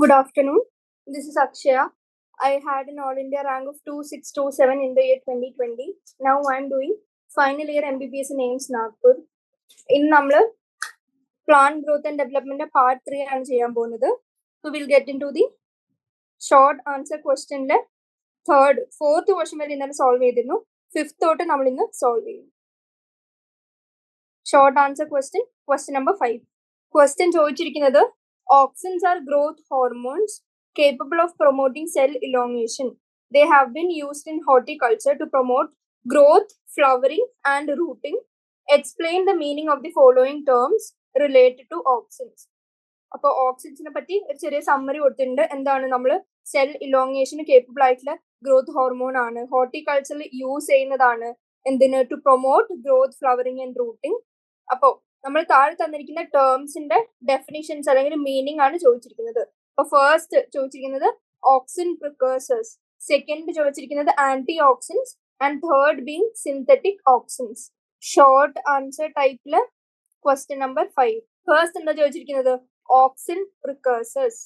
Good afternoon. This is Akshaya. I had an All India rank of 2627 in the year 2020. Now I am doing final year MBBS in AIMS Nagpur. In നമ്മൾ plant growth and development part 3 ആണ് ചെയ്യാൻ പോകുന്നത്. So we'll get into the short answer question ലെ fourth question വരെ ഇന്നലെ solve ചെയ്തിരുന്നു. Fifth തൊട്ട് നമ്മൾ ഇന്ന് സോൾവ് ചെയ്യും. Short answer question number 5. Question ചോദിച്ചിരിക്കുന്നത് auxins are growth hormones capable of promoting cell elongation. They have been used in horticulture to promote growth, flowering, and rooting. Explain the meaning of the following terms related to auxins. അപ്പോൾ ഓക്സിൻസിനെ പറ്റി ഒരു ചെറിയ summary കൊടുത്തിട്ടുണ്ട്. എന്താണ് നമ്മൾ cell ഇലോങ്ങേഷന് capable ആയിട്ടുള്ള growth hormone ആണ്, ഹോർട്ടിക്കൾച്ചറിൽ യൂസ് ചെയ്യുന്നതാണ്. എന്തിന്? To promote growth, flowering and rooting. അപ്പോൾ നമ്മൾ താഴെ തന്നിരിക്കുന്ന ടേംസിന്റെ ഡെഫിനിഷൻസ് അല്ലെങ്കിൽ മീനിങ് ആണ് ചോദിച്ചിരിക്കുന്നത്. അപ്പൊ ഫസ്റ്റ് ചോദിച്ചിരിക്കുന്നത് ഓക്സിൻ പ്രിക്കേഴ്സേഴ്സ്, സെക്കൻഡ് ചോദിച്ചിരിക്കുന്നത് anti auxins, and third being synthetic auxins. Short answer ടൈപ്പില് ക്വസ്റ്റ്യൻ നമ്പർ 5. ഫസ്റ്റ് എന്താ ചോദിച്ചിരിക്കുന്നത്? Auxin precursors.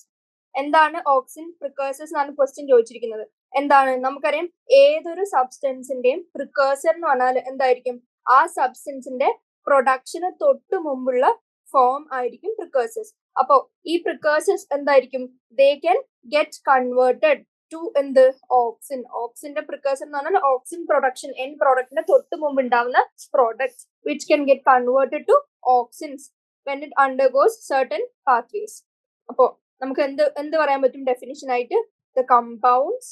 എന്താണ് ഓക്സിൻ പ്രിക്കേഴ്സേഴ്സ് എന്നാണ് ക്വസ്റ്റ്യൻ ചോദിച്ചിരിക്കുന്നത്. എന്താണ്? നമുക്കറിയാം ഏതൊരു സബ്സ്റ്റൻസിന്റെയും പ്രിക്കേഴ്സർ എന്ന് പറഞ്ഞാൽ എന്തായിരിക്കും? ആ സബ്സ്റ്റൻസിന്റെ പ്രൊഡക്ഷന് തൊട്ട് മുമ്പുള്ള ഫോം ആയിരിക്കും പ്രിക്കേഴ്സേഴ്സ്. അപ്പോ ഈ പ്രിക്കേഴ്സേഴ്സ് എന്തായിരിക്കും? They can get converted to എന്ത്? ഓക്സിൻ. ഓക്സിന്റെ പ്രിക്കേഴ്സർ എന്ന് പറഞ്ഞാൽ ഓക്സിൻ പ്രൊഡക്ഷൻ, എൻ പ്രോഡക്റ്റിന്റെ തൊട്ട് മുമ്പ് ഉണ്ടാവുന്ന products which can get converted to auxins when it undergoes certain pathways. അപ്പോ നമുക്ക് എന്ത് പറയാൻ പറ്റും ഡെഫിനിഷൻ ആയിട്ട്? The compounds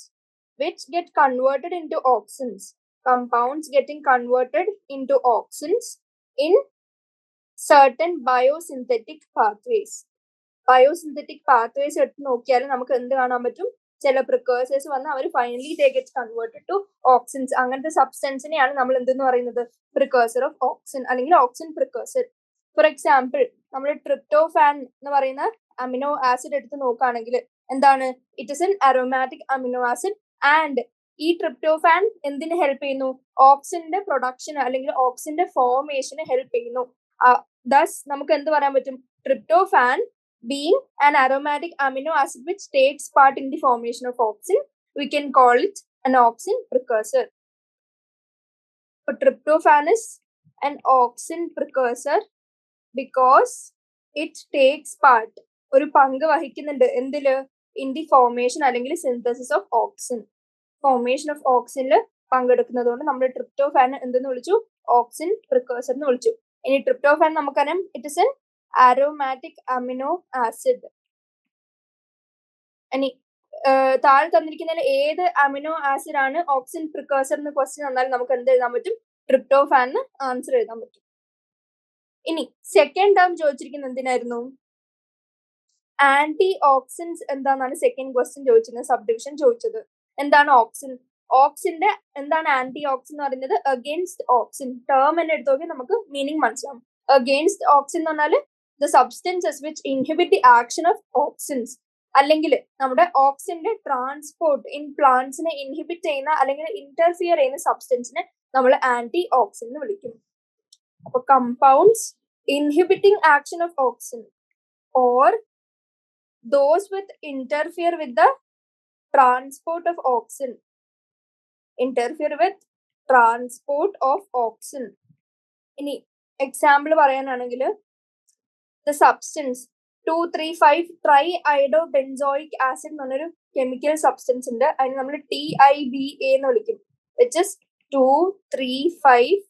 which get converted into auxins, compounds getting converted into auxins in certain biosynthetic pathways. Biosynthetic pathways എടുത്ത് നോക്കിയാൽ നമുക്ക് എന്ത് കാണാൻ പറ്റും? ചില പ്രിക്കേഴ്സേഴ്സ് വന്ന് അവർ finally they get converted to auxins. അങ്ങനത്തെ സബ്സ്റ്റൻസിനെയാണ് നമ്മൾ എന്തെന്ന് പറയുന്നത്? പ്രിക്കേഴ്സർ ഓഫ് ഓക്സിൻ അല്ലെങ്കിൽ ഓക്സിൻ പ്രിക്കേഴ്സർ. ഫോർ എക്സാമ്പിൾ നമ്മൾ ട്രിപ്റ്റോഫാൻ എന്ന് പറയുന്ന അമിനോ ആസിഡ് എടുത്ത് നോക്കുകയാണെങ്കിൽ എന്താണ്? It is an aromatic amino acid. And ഈ ട്രിപ്റ്റോഫാൻ എന്തിന് ഹെൽപ്പ് ചെയ്യുന്നു? ഓക്സിന്റെ പ്രൊഡക്ഷൻ അല്ലെങ്കിൽ ഓക്സിന്റെ ഫോർമേഷന് ഹെൽപ്പ് ചെയ്യുന്നു. ദസ് നമുക്ക് എന്ത് പറയാൻ പറ്റും? Tryptophan being an aromatic amino acid which takes part in the formation of auxin, we can call it an auxin precursor. So tryptophan is an auxin precursor because it takes part, ഒരു പങ്ക് വഹിക്കുന്നുണ്ട് എന്തില്? In the formation അല്ലെങ്കിൽ synthesis of auxin. Formation of ഓക്സിനിൽ പങ്കെടുക്കുന്നത് കൊണ്ട് നമ്മൾ tryptophan എന്തെന്ന് വിളിച്ചു? ഓക്സിൻ പ്രിക്കേഴ്സർ എന്ന് വിളിച്ചു. ഇനി ട്രിപ്റ്റോഫാൻ നമുക്കറിയാം it is N aromatic amino acid. ഇനി താഴെ തന്നിരിക്കുന്നതിൽ ഏത് അമിനോ ആസിഡ് ആണ് ഓക്സിൻ പ്രിക്കേഴ്സർ എന്ന് ക്വസ്റ്റ്യൻ വന്നാൽ നമുക്ക് എന്ത് എഴുതാൻ പറ്റും? ട്രിപ്റ്റോഫാൻ എന്ന് ആൻസർ എഴുതാൻ പറ്റും. ഇനി സെക്കൻഡ് ടേം ചോദിച്ചിരിക്കുന്നത് എന്തിനായിരുന്നു? ആന്റി ഓക്സിൻസ് എന്താണെന്നാണ് സെക്കൻഡ് ക്വസ്റ്റ്യൻ ചോദിച്ചിരുന്നത്, സബ് ഡിവിഷൻ ചോദിച്ചത്. എന്താണ് ഓക്സിൻ? ഓക്സിന്റെ എന്താണ് ആന്റി ഓക്സിൻ എന്ന് പറയുന്നത്? Against auxin. ടേം തന്നെ എടുത്തു നോക്കി നമുക്ക് മീനിങ് മനസ്സിലാവും. അഗെയിൻസ്റ്റ് ഓക്സിൻ എന്ന് പറഞ്ഞാൽ the substances which inhibit the action of auxins, അല്ലെങ്കിൽ നമ്മുടെ ഓക്സിന്റെ ട്രാൻസ്പോർട്ട് ഇൻ പ്ലാന്റ്സിനെ ഇൻഹിബിറ്റ് ചെയ്യുന്ന അല്ലെങ്കിൽ ഇന്റർഫിയർ ചെയ്യുന്ന സബ്സ്റ്റൻസിനെ നമ്മൾ ആന്റി ഓക്സിൻ എന്ന് വിളിക്കും. അപ്പൊ compounds inhibiting action of auxin or those with interfere with the transport of auxin, interfere with transport of auxin. ഇനി എക്സാമ്പിൾ പറയാനാണെങ്കിൽ the substance 2,3,5 triiodobenzoic acid എന്ന് പറഞ്ഞൊരു കെമിക്കൽ സബ്സ്റ്റൻസ് ഉണ്ട്. അതിന് നമ്മൾ TIBA എന്ന് വിളിക്കും, which is 2,3,5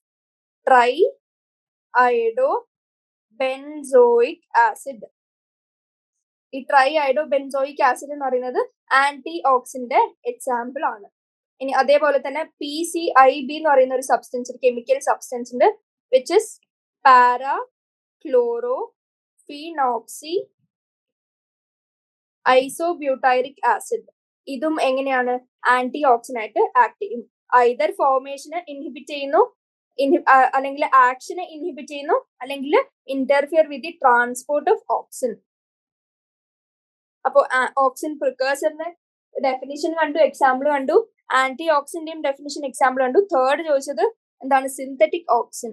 triiodobenzoic acid. ഈ ട്രൈഐഡോബെൻസോയിക് ആസിഡ് എന്ന് പറയുന്നത് ആന്റി ഓക്സിന്റെ എക്സാമ്പിൾ ആണ്. ഇനി അതേപോലെ തന്നെ PCIB എന്ന് പറയുന്ന ഒരു സബ്സ്റ്റൻസ്, ഒരു കെമിക്കൽ സബ്സ്റ്റൻസ് ഉണ്ട്, which is para-chloro phenoxy isobutyric acid. ഇതും എങ്ങനെയാണ്? ആന്റി ഓക്സിൻ ആയിട്ട് ആക്ട് ചെയ്യും. ഐദർ ഫോർമേഷനെ ഇൻഹിബിറ്റ് ചെയ്യുന്നു, അല്ലെങ്കിൽ ആക്ഷനെ ഇൻഹിബിറ്റ് ചെയ്യുന്നു, അല്ലെങ്കിൽ interfere with the transport of auxin. അപ്പോ ഓക്സിൻ പ്രിക്കേഴ്സറിന്റെ ഡെഫിനിഷൻ കണ്ടു, എക്സാമ്പിൾ കണ്ടു. ആന്റി ഓക്സിന്റെയും ഡെഫിനിഷൻ, എക്സാമ്പിൾ കണ്ടു. തേർഡ് ചോദിച്ചത് എന്താണ്? Synthetic auxin.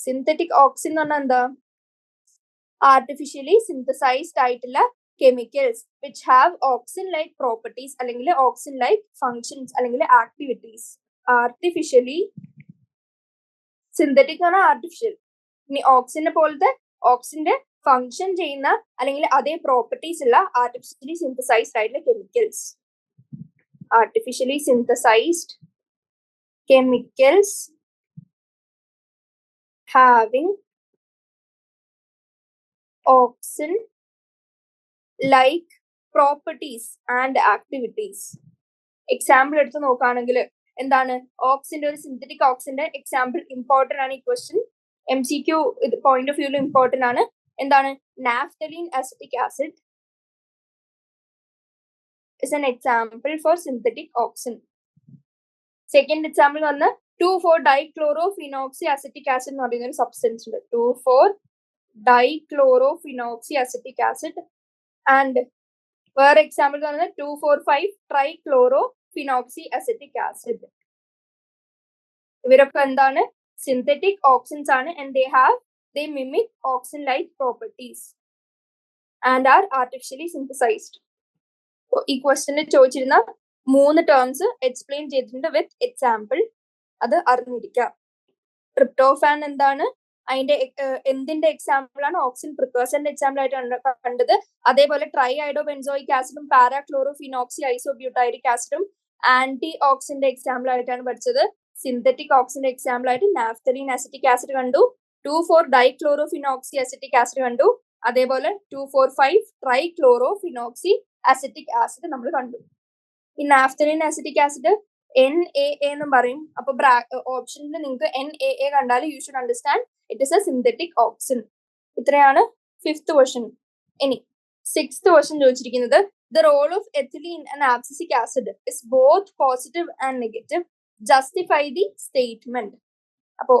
സിന്തറ്റിക് ഓക്സിൻ എന്ന് പറഞ്ഞാൽ എന്താ? ആർട്ടിഫിഷ്യലി സിന്തസൈസ്ഡ് ആയിട്ടുള്ള chemicals which have auxin-like properties അല്ലെങ്കിൽ auxin-like functions അല്ലെങ്കിൽ activities. Artificially സിന്തറ്റിക് ആണ് ആർട്ടിഫിഷ്യൽ. ഇനി ഓക്സിനെ പോലത്തെ ഓക്സിന്റെ ഫങ്ഷൻ ചെയ്യുന്ന അല്ലെങ്കിൽ അതേ പ്രോപ്പർട്ടീസ് ഉള്ള ആർട്ടിഫിഷ്യലി സിന്തസൈസ്ഡ് ആയിട്ടുള്ള chemicals. Artificially synthesised chemicals having auxin like properties and activities. Example എടുത്ത് നോക്കുകയാണെങ്കിൽ എന്താണ് ഓക്സിന്റെ ഒരു സിന്തറ്റിക് ഓക്സിന്റെ എക്സാമ്പിൾ ഇമ്പോർട്ടന്റ് ആണ്. ഈ ക്വസ്റ്റ്യൻ MCQ പോയിന്റ് ഓഫ് വ്യൂവിൽ ഇമ്പോർട്ടന്റ് ആണ്. എന്താണ് naphthalene acetic acid is an example for synthetic auxin. Second example വന്ന് 2,4-dichlorophenoxyacetic acid എന്ന് പറയുന്ന ഒരു സബ്സ്റ്റൻസ് ഉണ്ട്. 2,4-dichlorophenoxyacetic acid and വേറെ എക്സാമ്പിൾ എന്ന് പറയുന്നത് 2,4,5-trichlorophenoxyacetic acid. ഇവരൊക്കെ എന്താണ് സിന്തറ്റിക് ഓക്സിൻസ് ആണ് and they mimic auxin like properties and are artificially synthesized. ഈ ക്വസ്റ്റ്യനിൽ ചോദിച്ചിരുന്ന 3 ടേംസ് എക്സ്പ്ലെയിൻ ചെയ്തിട്ടുണ്ട് വിത്ത് എക്സാമ്പിൾ. അത് അറിഞ്ഞിരിക്കുക. ട്രിപ്റ്റോഫാൻ എന്താണ്, അതിന്റെ എന്തിന്റെ എക്സാമ്പിൾ ആണ്? ഓക്സിൻ പ്രിക്കേഴ്സറിന്റെ എക്സാമ്പിൾ ആയിട്ടാണ് കണ്ടത്. അതേപോലെ ട്രൈ ഐഡോ ബെൻസോയിക് ആസിഡും പാരാക്ലോറോഫിനോക്സി ഐസോബ്യൂട്ടൈറിക് ആസിഡും ആന്റി ഓക്സിന്റെ എക്സാമ്പിൾ ആയിട്ടാണ് പഠിച്ചത്. സിന്തറ്റിക് ഓക്സിന്റെ എക്സാമ്പിൾ ആയിട്ട് നാഫ്തലീൻ അസറ്റിക് ആസിഡ് കണ്ടു, 2,4-dichlorophenoxyacetic ആസിഡ് കണ്ടു, അതേപോലെ 2,4,5-trichlorophenoxy അസറ്റിക് ആസിഡ് നമ്മൾ കണ്ടു. ഈ നാഫ്തലീൻ അസറ്റിക് ആസിഡ് NaA എന്നും പറയും. അപ്പൊ ഓപ്ഷനിൽ നിങ്ങൾക്ക് NaA കണ്ടാൽ you should understand it is a synthetic auxin. ഇത്രയാണ് 5th ക്വസ്റ്റ്യൻ. ഇനി 6th ക്വസ്റ്റ്യൻ ചോദിച്ചിരിക്കുന്നത് the role of ethylene and abscisic acid is both positive and negative, justify the statement. അപ്പോ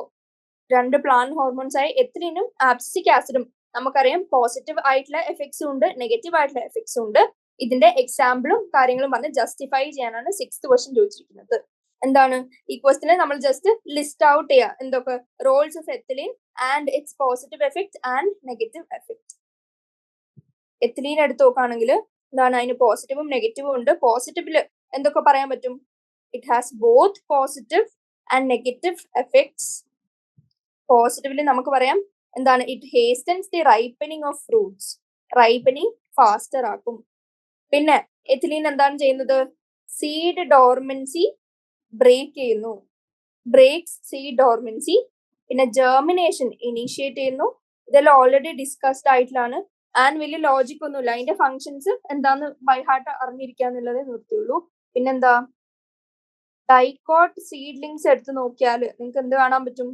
2 പ്ലാന്റ് ഹോർമോൺസ് ആയ എഥിലീനും ആബ്സിസിക് ആസിഡും നമുക്കറിയാം പോസിറ്റീവ് ആയിട്ടുള്ള എഫക്ട്സും ഉണ്ട്, നെഗറ്റീവ് ആയിട്ടുള്ള എഫക്ട്സും ഉണ്ട്. ഇതിന്റെ എക്സാമ്പിളും കാര്യങ്ങളും പറഞ്ഞ് ജസ്റ്റിഫൈ ചെയ്യാനാണ് 6th ക്വസ്റ്റ്യൻ ചോദിച്ചിരിക്കുന്നത്. എന്താണ് ഈ ക്വസ്റ്റ്യനിൽ നമ്മൾ ജസ്റ്റ് ലിസ്റ്റ് ഔട്ട് ചെയ്യുക എന്തൊക്കെ Rolls of ethylene and it's positive effect and negative effect. Ethylene എടുത്ത് നോക്കുകയാണെങ്കിൽ എന്താണ് അതിന് പോസിറ്റീവും നെഗറ്റീവും ഉണ്ട്. പോസിറ്റീവില് എന്തൊക്കെ പറയാൻ പറ്റും? It has both positive and negative effects. പോസിറ്റീവില് നമുക്ക് പറയാം എന്താണ് it hastens the ripening of fruits, ripening faster ആക്കും. പിന്നെ എഥിലീൻ എന്താണ് ചെയ്യുന്നത്? സീഡ് ഡോർമൻസി ബ്രേക്ക് ചെയ്യുന്നു, ബ്രേക്സ് സീഡ് ഡോർമൻസി. പിന്നെ ജെർമിനേഷൻ ഇനീഷ്യേറ്റ് ചെയ്യുന്നു. ഇതെല്ലാം ഓൾറെഡി ഡിസ്കസ്ഡ് ആയിട്ടുള്ളതാണ് ആൻഡ് വലിയ ലോജിക് ഒന്നുമില്ല. അതിന്റെ ഫങ്ഷൻസ് എന്താന്ന് ബൈ ഹാർട്ട് അറിഞ്ഞിരിക്കുക എന്നുള്ളതേ നിർത്തിയുള്ളൂ. പിന്നെന്താ ഡൈക്കോട്ട് സീഡ്ലിങ്സ് എടുത്ത് നോക്കിയാൽ നിങ്ങൾക്ക് എന്ത് കാണാൻ പറ്റും?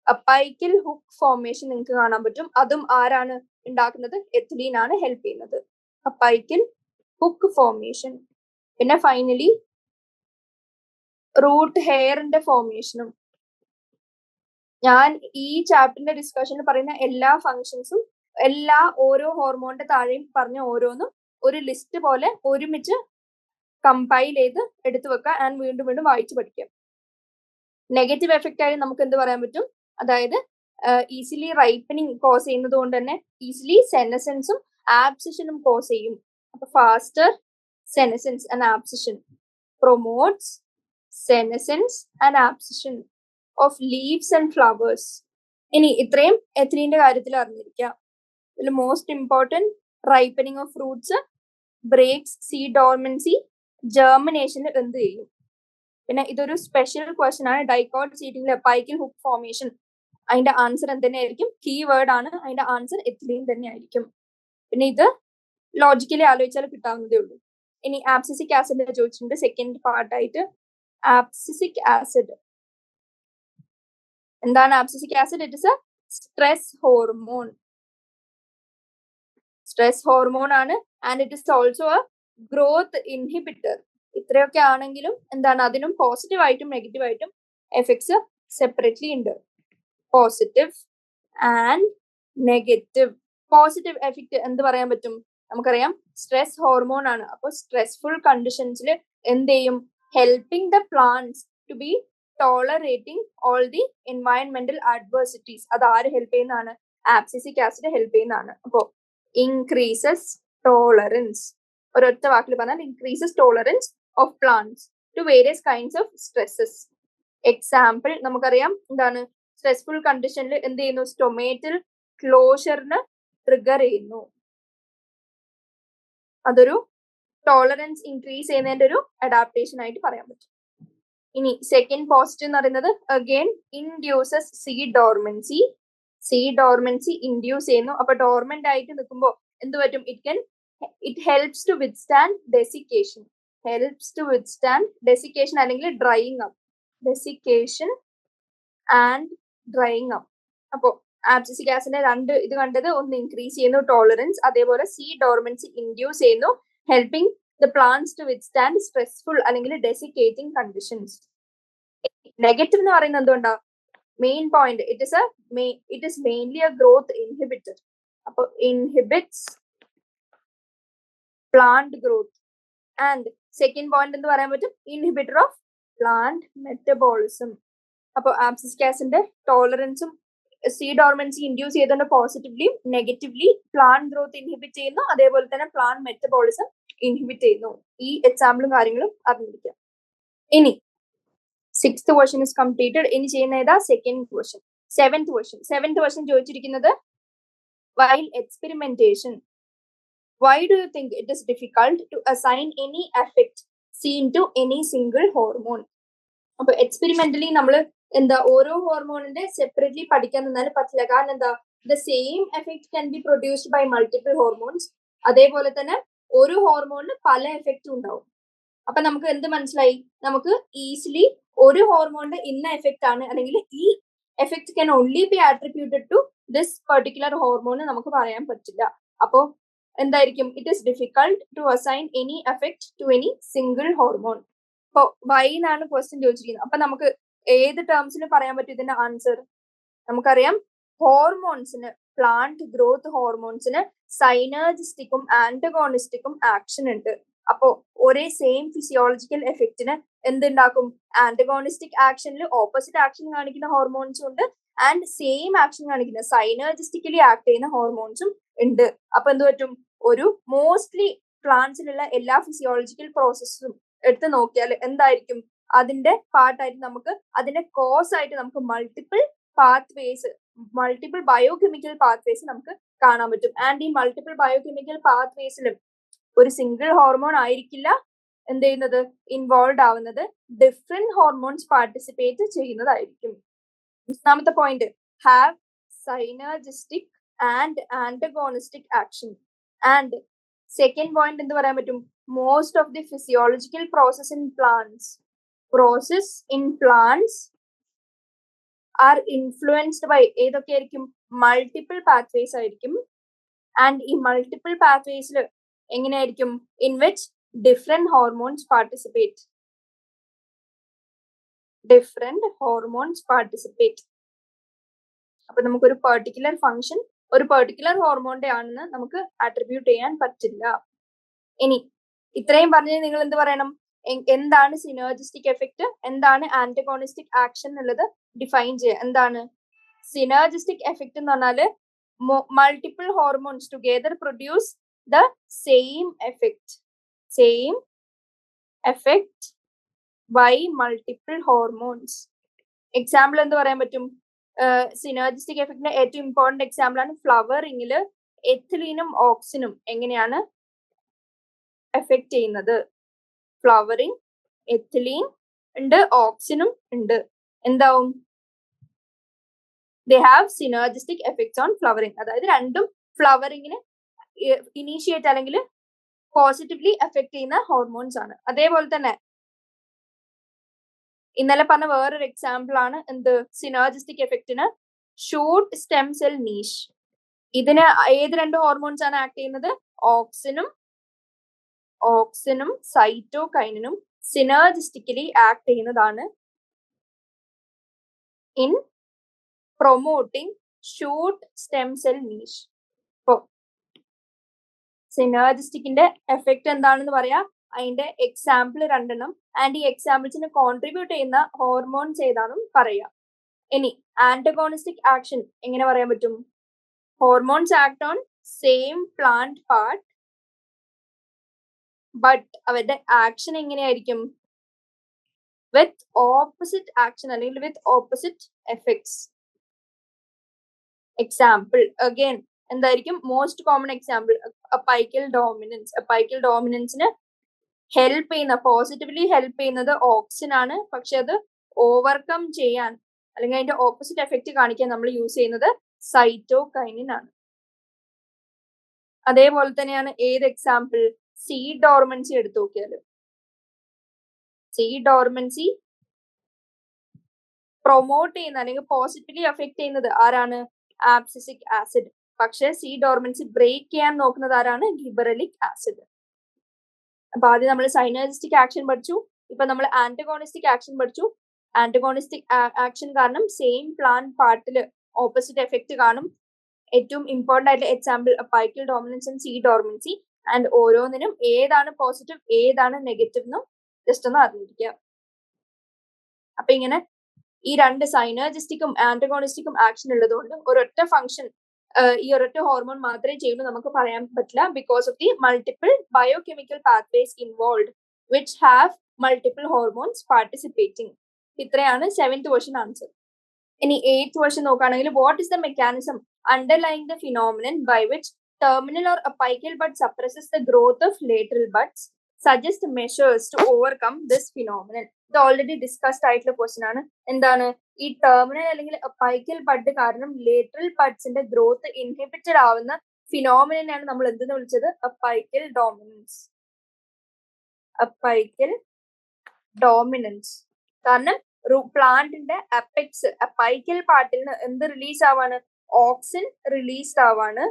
അപ്പൈക്കൽ ഹുക്ക് ഫോർമേഷൻ നിങ്ങൾക്ക് കാണാൻ പറ്റും. അതും ആരാണ് ഉണ്ടാക്കുന്നത്? എഥിലീൻ ആണ് ഹെൽപ്പ് ചെയ്യുന്നത്. അപ്പൈക്കൽ ഹുക്ക് ഫോർമേഷൻ. പിന്നെ ഫൈനലി റൂട്ട് ഹെയറിന്റെ ഫോർമേഷനും. ഞാൻ ഈ ചാപ്റ്ററിന്റെ ഡിസ്കഷനിൽ പറയുന്ന എല്ലാ ഫങ്ഷൻസും എല്ലാ ഓരോ ഹോർമോണിന്റെ താഴെയും പറഞ്ഞ ഓരോന്നും ഒരു ലിസ്റ്റ് പോലെ ഒരുമിച്ച് കമ്പൈൽ ചെയ്ത് എടുത്തു വെക്കുക ആൻഡ് വീണ്ടും വീണ്ടും വായിച്ചു പഠിക്കാം. നെഗറ്റീവ് എഫക്റ്റ് ആയി നമുക്ക് എന്ത് പറയാൻ പറ്റും? അതായത് ഈസിലി റൈപ്പനിങ് കോസ് ചെയ്യുന്നത് കൊണ്ട് തന്നെ ഈസിലി സെനസൻസും ആബ്സിഷനും കോസ് ചെയ്യും. അപ്പൊ faster senescence and abscission promotes senescence and abscission of leaves and flowers. ഇനി ഇത്രയും എഥിലീന്റെ കാര്യത്തിൽ അറിഞ്ഞിരിക്കുക. ഇതിൽ most important ripening of fruits, breaks seed dormancy, ജെർമിനേഷനിൽ എന്ത് ചെയ്യും? പിന്നെ ഇതൊരു സ്പെഷ്യൽ ക്വസ്റ്റ്യൻ ആണ്. ഡൈക്കോട്ട് സീഡിംഗിൽ അപ്പൈക്കൽ ഹുക്ക് ഫോർമേഷൻ അതിന്റെ ആൻസർ എന്ത് തന്നെയായിരിക്കും? കീവേഡ് ആണ്. അതിന്റെ ആൻസർ എഥിലീൻ തന്നെ ആയിരിക്കും. പിന്നെ ഇത് ലോജിക്കലി ആലോചിച്ചാൽ കിട്ടാവുന്നതേ ഉള്ളൂ. ഇനി ആബ്സിസിക് ആസിഡ് ചോദിച്ചിട്ടുണ്ട് സെക്കൻഡ് പാർട്ടായിട്ട്. ആബ്സിസിക് ആസിഡ് എന്താണ്? Abscisic acid it is a stress hormone. Stress hormone ആണ് and it is also a growth inhibitor. ഇത്രയൊക്കെ ആണെങ്കിലും എന്താണ് അതിനും പോസിറ്റീവ് ആയിട്ടും നെഗറ്റീവ് ആയിട്ടും എഫക്ട്സ് സെപ്പറേറ്റ്ലി ഉണ്ട്. Positive and negative. Positive effect എന്ത് പറയാൻ പറ്റും? നമുക്കറിയാം സ്ട്രെസ് ഹോർമോൺ ആണ്. അപ്പോൾ സ്ട്രെസ്ഫുൾ കണ്ടീഷൻസിൽ എന്ത് ചെയ്യും? Helping the plants to be tolerating all the എൻവയൺമെന്റൽ അഡ്വേഴ്സിറ്റീസ്. അത് ആര് ഹെൽപ്പ് ചെയ്യുന്നതാണ്? ആബ്സിസിക് ആസിഡ് ഹെൽപ്പ് ചെയ്യുന്നതാണ്. അപ്പോൾ ഇൻക്രീസസ് ടോളറൻസ്. ഒരൊറ്റ വാക്കിൽ പറഞ്ഞാൽ increases tolerance of plants to various kinds of stresses. Example നമുക്കറിയാം എന്താണ്, സ്ട്രെസ്ഫുൾ കണ്ടീഷനിൽ എന്ത് ചെയ്യുന്നു, സ്റ്റൊമേറ്റൽ ക്ലോഷറിന് ട്രിഗർ ചെയ്യുന്നു. അതൊരു ടോളറൻസ് ഇൻക്രീസ് ചെയ്യുന്നതിന്റെ ഒരു അഡാപ്റ്റേഷൻ ആയിട്ട് പറയാൻ പറ്റും. ഇനി സെക്കൻഡ് പോസിറ്റീവ് എന്ന് പറയുന്നത് again induces seed dormancy. Seed dormancy induce ചെയ്യുന്നു. അപ്പൊ ഡോർമെന്റ് ആയിട്ട് നിൽക്കുമ്പോൾ എന്ത് പറ്റും, it helps to withstand desiccation. Helps to withstand desiccation അല്ലെങ്കിൽ drying up. Desiccation and drying up. അപ്പോൾ ആബ്സിസിക് ആസിഡിന്റെ രണ്ട് ഇത് കണ്ടത്, ഒന്ന് ഇൻക്രീസ് ചെയ്യുന്നു ടോളറൻസ്, അതേപോലെ സീഡ് ഡോർമൻസി ഇൻഡ്യൂസ് ചെയ്യുന്നു, helping the plants to withstand stressful അല്ലെങ്കിൽ desiccating conditions. നെഗറ്റീവ് എന്ന് പറയുന്നത് എന്തുകൊണ്ടാ, main point it is mainly a growth inhibitor. അപ്പോൾ inhibits plant growth. and second point എന്ന് പറയാൻ പറ്റും inhibitor of plant metabolism. അപ്പോൾ ആബ്സിസിക് ആസിഡിന്റെ ടോളറൻസും സീഡ് ഡോർമൻസി ഇൻഡ്യൂസ് ചെയ്തുകൊണ്ട് പോസിറ്റീവ്ലിയും നെഗറ്റീവ്ലി പ്ലാന്റ് ഗ്രോത്ത് ഇൻഹിബിറ്റ് ചെയ്യുന്നു, അതേപോലെ തന്നെ പ്ലാന്റ് മെറ്റബോളിസം ഇൻഹിബിറ്റ് ചെയ്യുന്നു. ഈ എക്സാമ്പിളും കാര്യങ്ങളും അറിഞ്ഞിരിക്കാം. ഇനി സിക്സ്ത് ക്വസ്റ്റ്യൻ ഇസ് കംപ്ലീറ്റഡ്. ഇനി ചെയ്യുന്ന ഏതാ, സെക്കൻഡ് ക്വസ്റ്റ്യൻ. സെവൻത് ക്വസ്റ്റ്യൻ ചോദിച്ചിരിക്കുന്നത്, while experimentation why do you think it is difficult to assign any effect seen to any single hormone? അപ്പൊ എക്സ്പെരിമെന്റലി നമ്മൾ എന്താ ഓരോ ഹോർമോണിന്റെ സെപ്പറേറ്റ്ലി പഠിക്കാൻ നിന്നാലും പറ്റില്ല. കാരണം എന്താ, the same effect can be produced by multiple hormones. അതേപോലെ തന്നെ ഒരു ഹോർമോണിന് പല എഫക്റ്റും ഉണ്ടാവും. അപ്പൊ നമുക്ക് എന്ത് മനസ്സിലായി, നമുക്ക് ഈസിലി ഒരു ഹോർമോണിന്റെ ഇന്ന എഫക്റ്റ് ആണ് അല്ലെങ്കിൽ ഈ effect can only be attributed to this particular hormone നമുക്ക് പറയാൻ പറ്റില്ല. അപ്പോ എന്തായിരിക്കും, it is difficult to assign any effect to any single hormone. അപ്പൊ വൈ എന്നാണ് ക്വസ്റ്റ്യൻ ചോദിച്ചിരിക്കുന്നത്. അപ്പൊ നമുക്ക് ഏത് ടേംസിൽ പറയാൻ പറ്റും ഇതിന്റെ ആൻസർ? നമുക്കറിയാം ഹോർമോൺസിന്, പ്ലാന്റ് ഗ്രോത്ത് ഹോർമോൺസിന് സൈനർജിസ്റ്റിക്കും ആന്റഗോണിസ്റ്റിക്കും ആക്ഷൻ ഉണ്ട്. അപ്പോ ഒരേ സെയിം ഫിസിയോളജിക്കൽ എഫക്റ്റിന് എന്തുണ്ടാക്കും, ആന്റഗോണിസ്റ്റിക് ആക്ഷനിൽ ഓപ്പോസിറ്റ് ആക്ഷൻ കാണിക്കുന്ന ഹോർമോൺസും ഉണ്ട്, ആൻഡ് സെയിം ആക്ഷൻ കാണിക്കുന്ന സൈനർജിസ്റ്റിക്കലി ആക്ട് ചെയ്യുന്ന ഹോർമോൺസും ഉണ്ട്. അപ്പൊ എന്ത് പറ്റും, ഒരു മോസ്റ്റ്ലി പ്ലാന്റ്സിലുള്ള എല്ലാ ഫിസിയോളജിക്കൽ പ്രോസസ്സും എടുത്ത് നോക്കിയാൽ എന്തായിരിക്കും, അതിന്റെ പാർട്ടായിട്ട് നമുക്ക് അതിന്റെ കോസ് ആയിട്ട് നമുക്ക് മൾട്ടിപ്പിൾ ബയോകെമിക്കൽ പാത്വേസ് നമുക്ക് കാണാൻ പറ്റും. ആൻഡ് ഈ മൾട്ടിപ്പിൾ ബയോകെമിക്കൽ പാത്വേസിലും ഒരു സിംഗിൾ ഹോർമോൺ ആയിരിക്കില്ല എന്ത് ചെയ്യുന്നത്, ഇൻവോൾവ് ആവുന്നത്, ഡിഫറെന്റ് ഹോർമോൺസ് പാർട്ടിസിപ്പേറ്റ് ചെയ്യുന്നതായിരിക്കും. മൂന്നാമത്തെ point, have synergistic and antagonistic action. And second point എന്ത് പറയാൻ പറ്റും, most of the physiological process in plants are influenced by ഏതൊക്കെ ആയിരിക്കും, മൾട്ടിപ്പിൾ പാത്വേസ് ആയിരിക്കും. ആൻഡ് ഈ മൾട്ടിപ്പിൾ പാത്വേസിൽ എങ്ങനെയായിരിക്കും, in which different hormones participate. അപ്പൊ നമുക്കൊരു പെർട്ടിക്കുലർ ഫംഗ്ഷൻ ഒരു പെർട്ടിക്കുലർ ഹോർമോണിന്റെ ആണെന്ന് നമുക്ക് ആട്രിബ്യൂട്ട് ചെയ്യാൻ പറ്റില്ല. ഇനി ഇത്രയും പറഞ്ഞ് നിങ്ങൾ എന്ത് പറയണം, എന്താണ് സിനർജിസ്റ്റിക് എഫക്ട്, എന്താണ് ആന്റഗോണിസ്റ്റിക് ആക്ഷൻ എന്നുള്ളത് ഡിഫൈൻ ചെയ്യുക. എന്താണ് സിനർജിസ്റ്റിക് എഫക്ട് എന്ന് പറഞ്ഞാല്, multiple hormones together produce the same effect by multiple hormones. Example എന്ത് പറയാൻ പറ്റും, സിനർജിസ്റ്റിക് എഫക്റ്റിന്റെ ഏറ്റവും ഇമ്പോർട്ടന്റ് എക്സാമ്പിൾ ആണ് ഫ്ലവറിംഗിൽ എഥിലീനും ഓക്സിനും എങ്ങനെയാണ് എഫക്ട് ചെയ്യുന്നത്. ഫ്ലവറിംഗ് എഥിലീൻ ഉണ്ട്, ഓക്സിനും ഉണ്ട്, എന്താവും, they have synergistic effects on flowering. അതായത് രണ്ടും ഫ്ലവറിംഗിന് ഇനീഷ്യേറ്റ് അല്ലെങ്കിൽ പോസിറ്റീവ്ലി എഫക്ട് ചെയ്യുന്ന ഹോർമോൺസ് ആണ്. അതേപോലെ തന്നെ ഇന്നലെ പറഞ്ഞ വേറൊരു എക്സാമ്പിൾ ആണ് എന്ത്, സിനർജിസ്റ്റിക് എഫക്റ്റിന് ഷൂട്ട് സ്റ്റെം സെൽ നീഷ്. ഇതിന് ഏത് രണ്ട് ഹോർമോൺസ് ആണ് ആക്ട് ചെയ്യുന്നത്, ഓക്സിനും സൈറ്റോകൈനിനും സിനർജിസ്റ്റിക്കലി ആക്ട് ചെയ്യുന്നതാണ് in promoting shoot stem cell niche. ഇപ്പോ സിനർജിസ്റ്റിക്കിന്റെ എഫക്ട് എന്താണെന്ന് പറയാം, അതിന്റെ എക്സാമ്പിൾ രണ്ടെണ്ണം, ആൻഡ് ഈ എക്സാമ്പിൾസിന് കോൺട്രിബ്യൂട്ട് ചെയ്യുന്ന ഹോർമോൺസ് ഏതാണെന്നും പറയാം. ഇനി ആന്റഗോണിസ്റ്റിക് ആക്ഷൻ എങ്ങനെ പറയാൻ പറ്റും, hormones act on same plant part but അവരുടെ ആക്ഷൻ എങ്ങനെയായിരിക്കും? വിത്ത് ഓപ്പോസിറ്റ് ആക്ഷൻ അല്ലെങ്കിൽ with opposite effects. Example again എന്തായിരിക്കും? Most common example apical dominance. Apical ഡോമിനൻസിന് ഹെൽപ്പ് ചെയ്യുന്ന, പോസിറ്റീവ്ലി ഹെൽപ്പ് ചെയ്യുന്നത് ഓക്സിൻ ആണ്. പക്ഷെ അത് ഓവർകം ചെയ്യാൻ അല്ലെങ്കിൽ അതിന്റെ ഓപ്പോസിറ്റ് എഫക്റ്റ് കാണിക്കാൻ നമ്മൾ യൂസ് ചെയ്യുന്നത് സൈറ്റോകൈനിൻ ആണ്. അതേപോലെ തന്നെയാണ് ഏത് എക്സാമ്പിൾ? സീ ഡോർമൻസി എടുത്തു നോക്കിയാൽ, സീ ഡോർമൻസി പ്രൊമോട്ട് ചെയ്യുന്ന അല്ലെങ്കിൽ പോസിറ്റീവ്ലി അഫക്ട് ചെയ്യുന്നത് ആരാണ്? Abscisic acid. പക്ഷെ സീ ഡോർമൻസി ബ്രേക്ക് ചെയ്യാൻ നോക്കുന്നത് ആരാണ്? Gibberellic acid. അപ്പൊ ആദ്യം നമ്മൾ സൈനർജിസ്റ്റിക് ആക്ഷൻ പഠിച്ചു, ഇപ്പൊ നമ്മൾ ആന്റഗോണിസ്റ്റിക് ആക്ഷൻ പഠിച്ചു. ആന്റഗോണിസ്റ്റിക് ആക്ഷൻ കാരണം സെയിം പ്ലാന്റ് പാർട്ടില് ഓപ്പോസിറ്റ് എഫക്റ്റ് കാണും. ഏറ്റവും ഇമ്പോർട്ടന്റ് ആയിട്ടുള്ള example apical dominance and seed dormancy. And ഓരോന്നിനും ഏതാണ് പോസിറ്റീവ് ഏതാണ് നെഗറ്റീവ് എന്നും ജസ്റ്റ് ഒന്ന് അറിഞ്ഞിരിക്കുക. അപ്പൊ ഇങ്ങനെ ഈ രണ്ട് സൈനർജിസ്റ്റിക്കും ആന്റഗോണിസ്റ്റിക്കും ആക്ഷൻ ഉള്ളതുകൊണ്ട് ഒരൊറ്റ ഫംഗ്ഷൻ ഈ ഒരൊറ്റ ഹോർമോൺ മാത്രമേ ചെയ്യുള്ളൂ നമുക്ക് പറയാൻ പറ്റില്ല, because of the multiple biochemical pathways involve which have multiple hormones participating. ഇത്രയാണ് 7th ക്വസ്റ്റ്യൻ ആൻസർ. ഇനി 8th ക്വസ്റ്റ്യൻ നോക്കുകയാണെങ്കിൽ what is the mechanism underlying the phenomenon by which terminal or apical bud suppresses the growth of lateral buds? Suggest measures to overcome this phenomenon. ഇത് already discussed ആയിട്ടുള്ള question ആണ്. എന്താണ്? ഈ terminal അല്ലെങ്കിൽ അപ്പൈക്കൽ bud കാരണം lateral ബഡ്സിന്റെ growth inhibited ആവുന്ന ഫിനോമിനാണ് നമ്മൾ എന്തെന്ന് വിളിച്ചത്? അപ്പൈക്കൽ ഡോമിനൻസ്. അപ്പൈക്കൽ ഡോമിനൻസ് കാരണം പ്ലാന്റിന്റെ അപ്പെക്സ് അപ്പൈക്കൽ പാർട്ടിൽ നിന്ന് എന്ത് റിലീസ് ആവാണ്? ഓക്സിൻ റിലീസ്ഡ് ആവാണ്.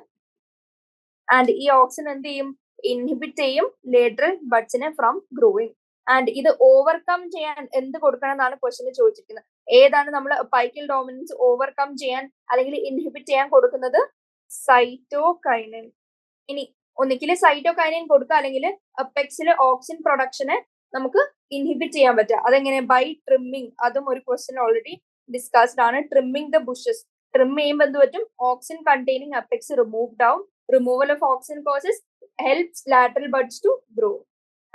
ആൻഡ് ഈ ഓക്സിൻ എന്ത് ചെയ്യും? ഇൻഹിബിറ്റ് ചെയ്യും ലേറ്ററൽ ബഡ്സിനെ ഫ്രം ഗ്രോയിങ്. ആൻഡ് ഇത് ഓവർകം ചെയ്യാൻ എന്ത് കൊടുക്കണം എന്നാണ് ക്വസ്റ്റ്യൻ ചോദിച്ചിരിക്കുന്നത്. ഏതാണ് നമ്മൾ അപ്പൈക്കൽ ഡോമിനൻസ് ഓവർകം ചെയ്യാൻ അല്ലെങ്കിൽ ഇൻഹിബിറ്റ് ചെയ്യാൻ കൊടുക്കുന്നത്? സൈറ്റോകൈനിൻ. ഇനി ഒന്നിക്കിൽ സൈറ്റോകൈനിൻ കൊടുക്കുക അല്ലെങ്കിൽ അപ്പെക്സിലെ ഓക്സിൻ പ്രൊഡക്ഷനെ നമുക്ക് ഇൻഹിബിറ്റ് ചെയ്യാൻ പറ്റുക. അതെങ്ങനെ? By trimming. അതും ഒരു ക്വസ്റ്റ്യൻ ഓൾറെഡി ഡിസ്കസ്ഡ് ആണ്. Trimming the bushes. ട്രിം ചെയ്യുമ്പോൾ എന്ത് പറ്റും? ഓക്സിൻ കണ്ടെയ്നിങ് അപ്പെക്സ് റിമൂവ്ഡ് ആവും. Removal of auxin causes helps lateral buds to grow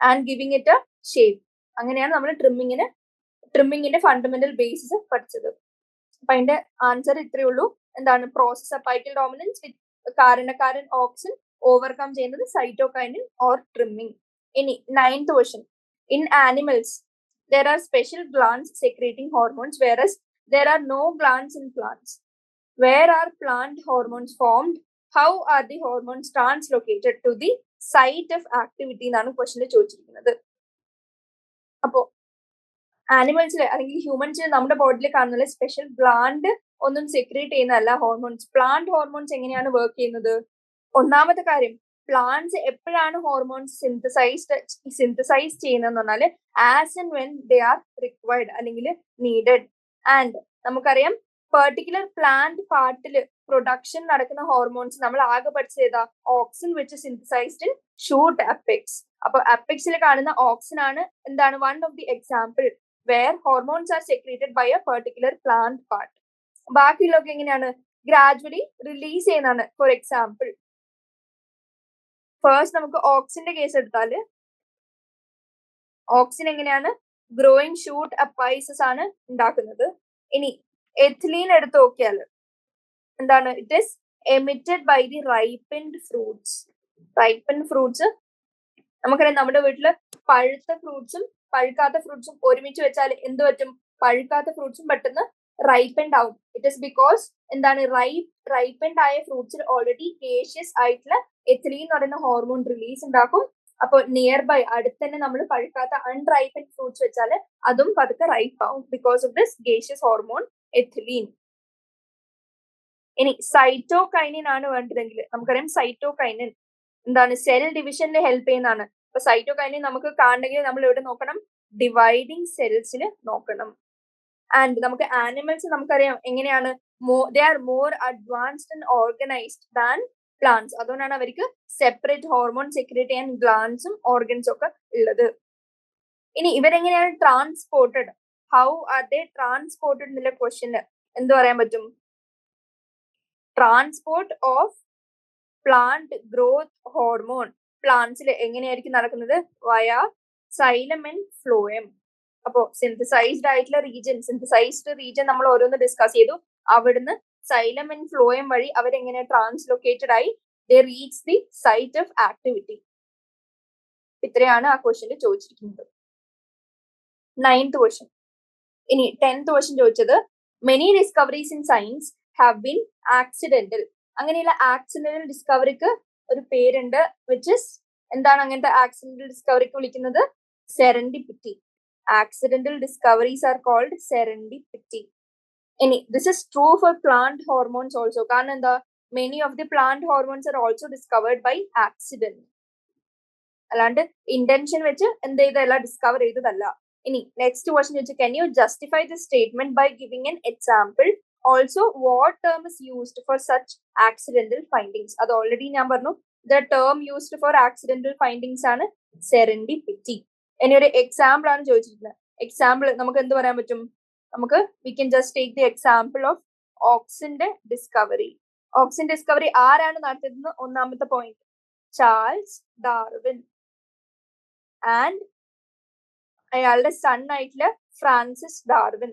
and giving it a shape. അങ്ങനെയാണ് നമ്മൾ ട്രിമ്മിങ്ങിന്റെ ഫണ്ടമെന്റൽ ബേസിസ് പഠിച്ചത്. അപ്പൊ അതിന്റെ ആൻസർ ഇത്രയേ ഉള്ളൂ. എന്താണ്? പ്രോസസ് അപ്പൈക്കൽ ഡോമിനൻസ് വിത്ത് കാരണക്കാരൻ ഓക്സിൻ ഓവർകം ചെയ്യുന്നത് സൈറ്റോകൈനിൻ ഓർ ട്രിമ്മിങ്. ഇനി 9th question. In animals, there are special glands secreting hormones, whereas there are no glands in plants. Where are plant hormones formed? How are the hormones translocated to the site of activity എന്നാണ് question ചോദിച്ചിരിക്കുന്നത്. അപ്പോ ആനിമൽസിൽ അല്ലെങ്കിൽ ഹ്യൂമൻസിൽ നമ്മുടെ ബോഡിയിൽ കാണുന്ന special gland ഒന്നും സെക്രീറ്റ് ചെയ്യുന്നതല്ല ഹോർമോൺസ്. പ്ലാന്റ് ഹോർമോൺസ് എങ്ങനെയാണ് വർക്ക് ചെയ്യുന്നത്? ഒന്നാമത്തെ കാര്യം, പ്ലാന്റ്സ് എപ്പോഴാണ് ഹോർമോൺസ് സിന്തസൈസ് ചെയ്യുന്നതെന്ന് പറഞ്ഞാൽ as and when they are required അല്ലെങ്കിൽ നീഡഡ്. ആൻഡ് നമുക്കറിയാം പെർട്ടിക്കുലർ പ്ലാന്റ് പാർട്ടിൽ പ്രൊഡക്ഷൻ നടക്കുന്ന ഹോർമോൺസ് നമ്മൾ ആകെ പഠിച്ചത് ഏതാ? Auxin which synthesised in shoot apex. അപ്പൊ അപ്പെക്സിൽ കാണുന്ന ഓക്സിൻ ആണ് എന്താണ്? One of the example where hormones R secreted by a particular plant part. ബാക്കിയുള്ളതൊക്കെ എങ്ങനെയാണ്? ഗ്രാജുവലി റിലീസ് ചെയ്യുന്നതാണ്. ഫോർ എക്സാമ്പിൾ ഫസ്റ്റ് നമുക്ക് ഓക്സിന്റെ കേസ് എടുത്താല് ഓക്സിൻ എങ്ങനെയാണ്? ഗ്രോയിങ് ഷൂട്ട് അപ്പൈസസ് ആണ് ഉണ്ടാക്കുന്നത്. ഇനി എഥിലീൻ എടുത്ത് നോക്കിയാൽ എന്താണ്? It is emitted by the ripened fruits. Ripened fruits നമുക്കറിയാം നമ്മുടെ വീട്ടില് പഴുത്ത ഫ്രൂട്ട്സും പഴുക്കാത്ത ഫ്രൂട്ട്സും ഒരുമിച്ച് വെച്ചാൽ എന്ത് പറ്റും? പഴുക്കാത്ത ഫ്രൂട്ട്സും പെട്ടെന്ന് റൈപ്പൻഡ് ആവും. ഇറ്റ് ഈസ് ബിക്കോസ് എന്താണ്? റൈപ്പൻഡ് ആയ ഫ്രൂട്ട്സിൽ ഓൾറെഡി ഗേഷ്യസ് ആയിട്ടുള്ള എഥിലീൻ എന്ന് പറയുന്ന ഹോർമോൺ റിലീസ് ഉണ്ടാക്കും. അപ്പോൾ നിയർ ബൈ അടുത്ത് തന്നെ നമ്മൾ പഴുക്കാത്ത അൺറൈപ്പൻഡ് ഫ്രൂട്ട്സ് വെച്ചാൽ അതും പതുക്കെ റൈപ്പ് ആവും because of this gaseous hormone ethylene. ഇനി സൈറ്റോകൈനിൻ ആണ് വേണ്ടതെങ്കിൽ നമുക്കറിയാം സൈറ്റോകൈനിൻ എന്താണ്? സെൽ ഡിവിഷനിൽ ഹെൽപ്പ് ചെയ്യുന്നതാണ്. അപ്പൊ സൈറ്റോകൈനിൻ നമുക്ക് കാണണമെങ്കിൽ നമ്മൾ എവിടെ നോക്കണം? ഡിവൈഡിങ് സെൽസിൽ നോക്കണം. ആൻഡ് നമുക്ക് ആനിമൽസ് നമുക്കറിയാം എങ്ങനെയാണ്? They are more advanced and organised than plants. അതുകൊണ്ടാണ് അവർക്ക് സെപ്പറേറ്റ് ഹോർമോൺ സെക്രീറ്റ് ചെയ്യാൻ ഗ്ലാൻസും ഓർഗൻസും ഒക്കെ ഉള്ളത്. ഇനി ഇവരെങ്ങനെയാണ് transported? How are they transported എന്നുള്ള ക്വസ്റ്റ്യന് എന്ത് പറയാൻ പറ്റും? Transport of plant growth hormone. പ്ലാന്റ്സിൽ എങ്ങനെയായിരിക്കും നടക്കുന്നത്? Via xylem and phloem. അപ്പോ സിന്തസൈസ്ഡ് ആയിട്ടുള്ള റീജിയൻ നമ്മൾ ഓരോന്ന് ഡിസ്കസ് ചെയ്തു. അവിടുന്ന് സൈലം ആൻഡ് ഫ്ലോയം വഴി അവരെങ്ങനെ ട്രാൻസ്ലൊക്കേറ്റഡ് ആയി they reach the site of activity. ഇത്രയാണ് ആ ക്വസ്റ്റ്യനിൽ ചോദിച്ചിരിക്കുന്നത്. 9th question. ഇനി 10th ക്വസ്റ്റ്യൻ ചോദിച്ചത് many discoveries in science have been accidental. അങ്ങനെയുള്ള ആക്സിഡന്റൽ ഡിസ്കവറിക്ക് ഒരു പേരുണ്ട്, വിച്ച് ഇസ് എന്താണ് അങ്ങനത്തെ ആക്സിഡന്റൽ ഡിസ്കവറിക്ക് വിളിക്കുന്നത്? Serendipity. Accidental discoveries are called serendipity. ഇനി this is true for plant hormones also. കാരണം എന്താ? Many of the plant hormones are also discovered by accident. അല്ലാണ്ട് ഇന്റൻഷൻ വെച്ച് എന്ത് ചെയ്തല്ല, ഡിസ്കവർ ചെയ്തതല്ല. ഇനി നെക്സ്റ്റ് ക്വസ്റ്റ്യൻ ചോദിച്ചു, can you justify the statement by giving an example? Also what term is used for such accidental findings? അത് already ഞാൻ പറഞ്ഞു. The term used for accidental findings ആണ് സെറൻഡിപിറ്റി. ഇനി ഒരു എക്സാമ്പിൾ ആണ് ചോദിച്ചിരിക്കുന്നത്. എക്സാമ്പിൾ നമുക്ക് എന്ത് പറയാൻ പറ്റും? നമുക്ക് we can just take the example of ഓക്സിന്റെ ഡിസ്കവറി. ഓക്സിൻ ഡിസ്കവറി ആരാണ് നടത്തിയതെന്ന് ഒന്നാമത്തെ പോയിന്റ്. ചാൾസ് ഡാർവിൻ ആൻഡ് അയാളുടെ സൺ ആയിട്ടുള്ള ഫ്രാൻസിസ് ഡാർവിൻ.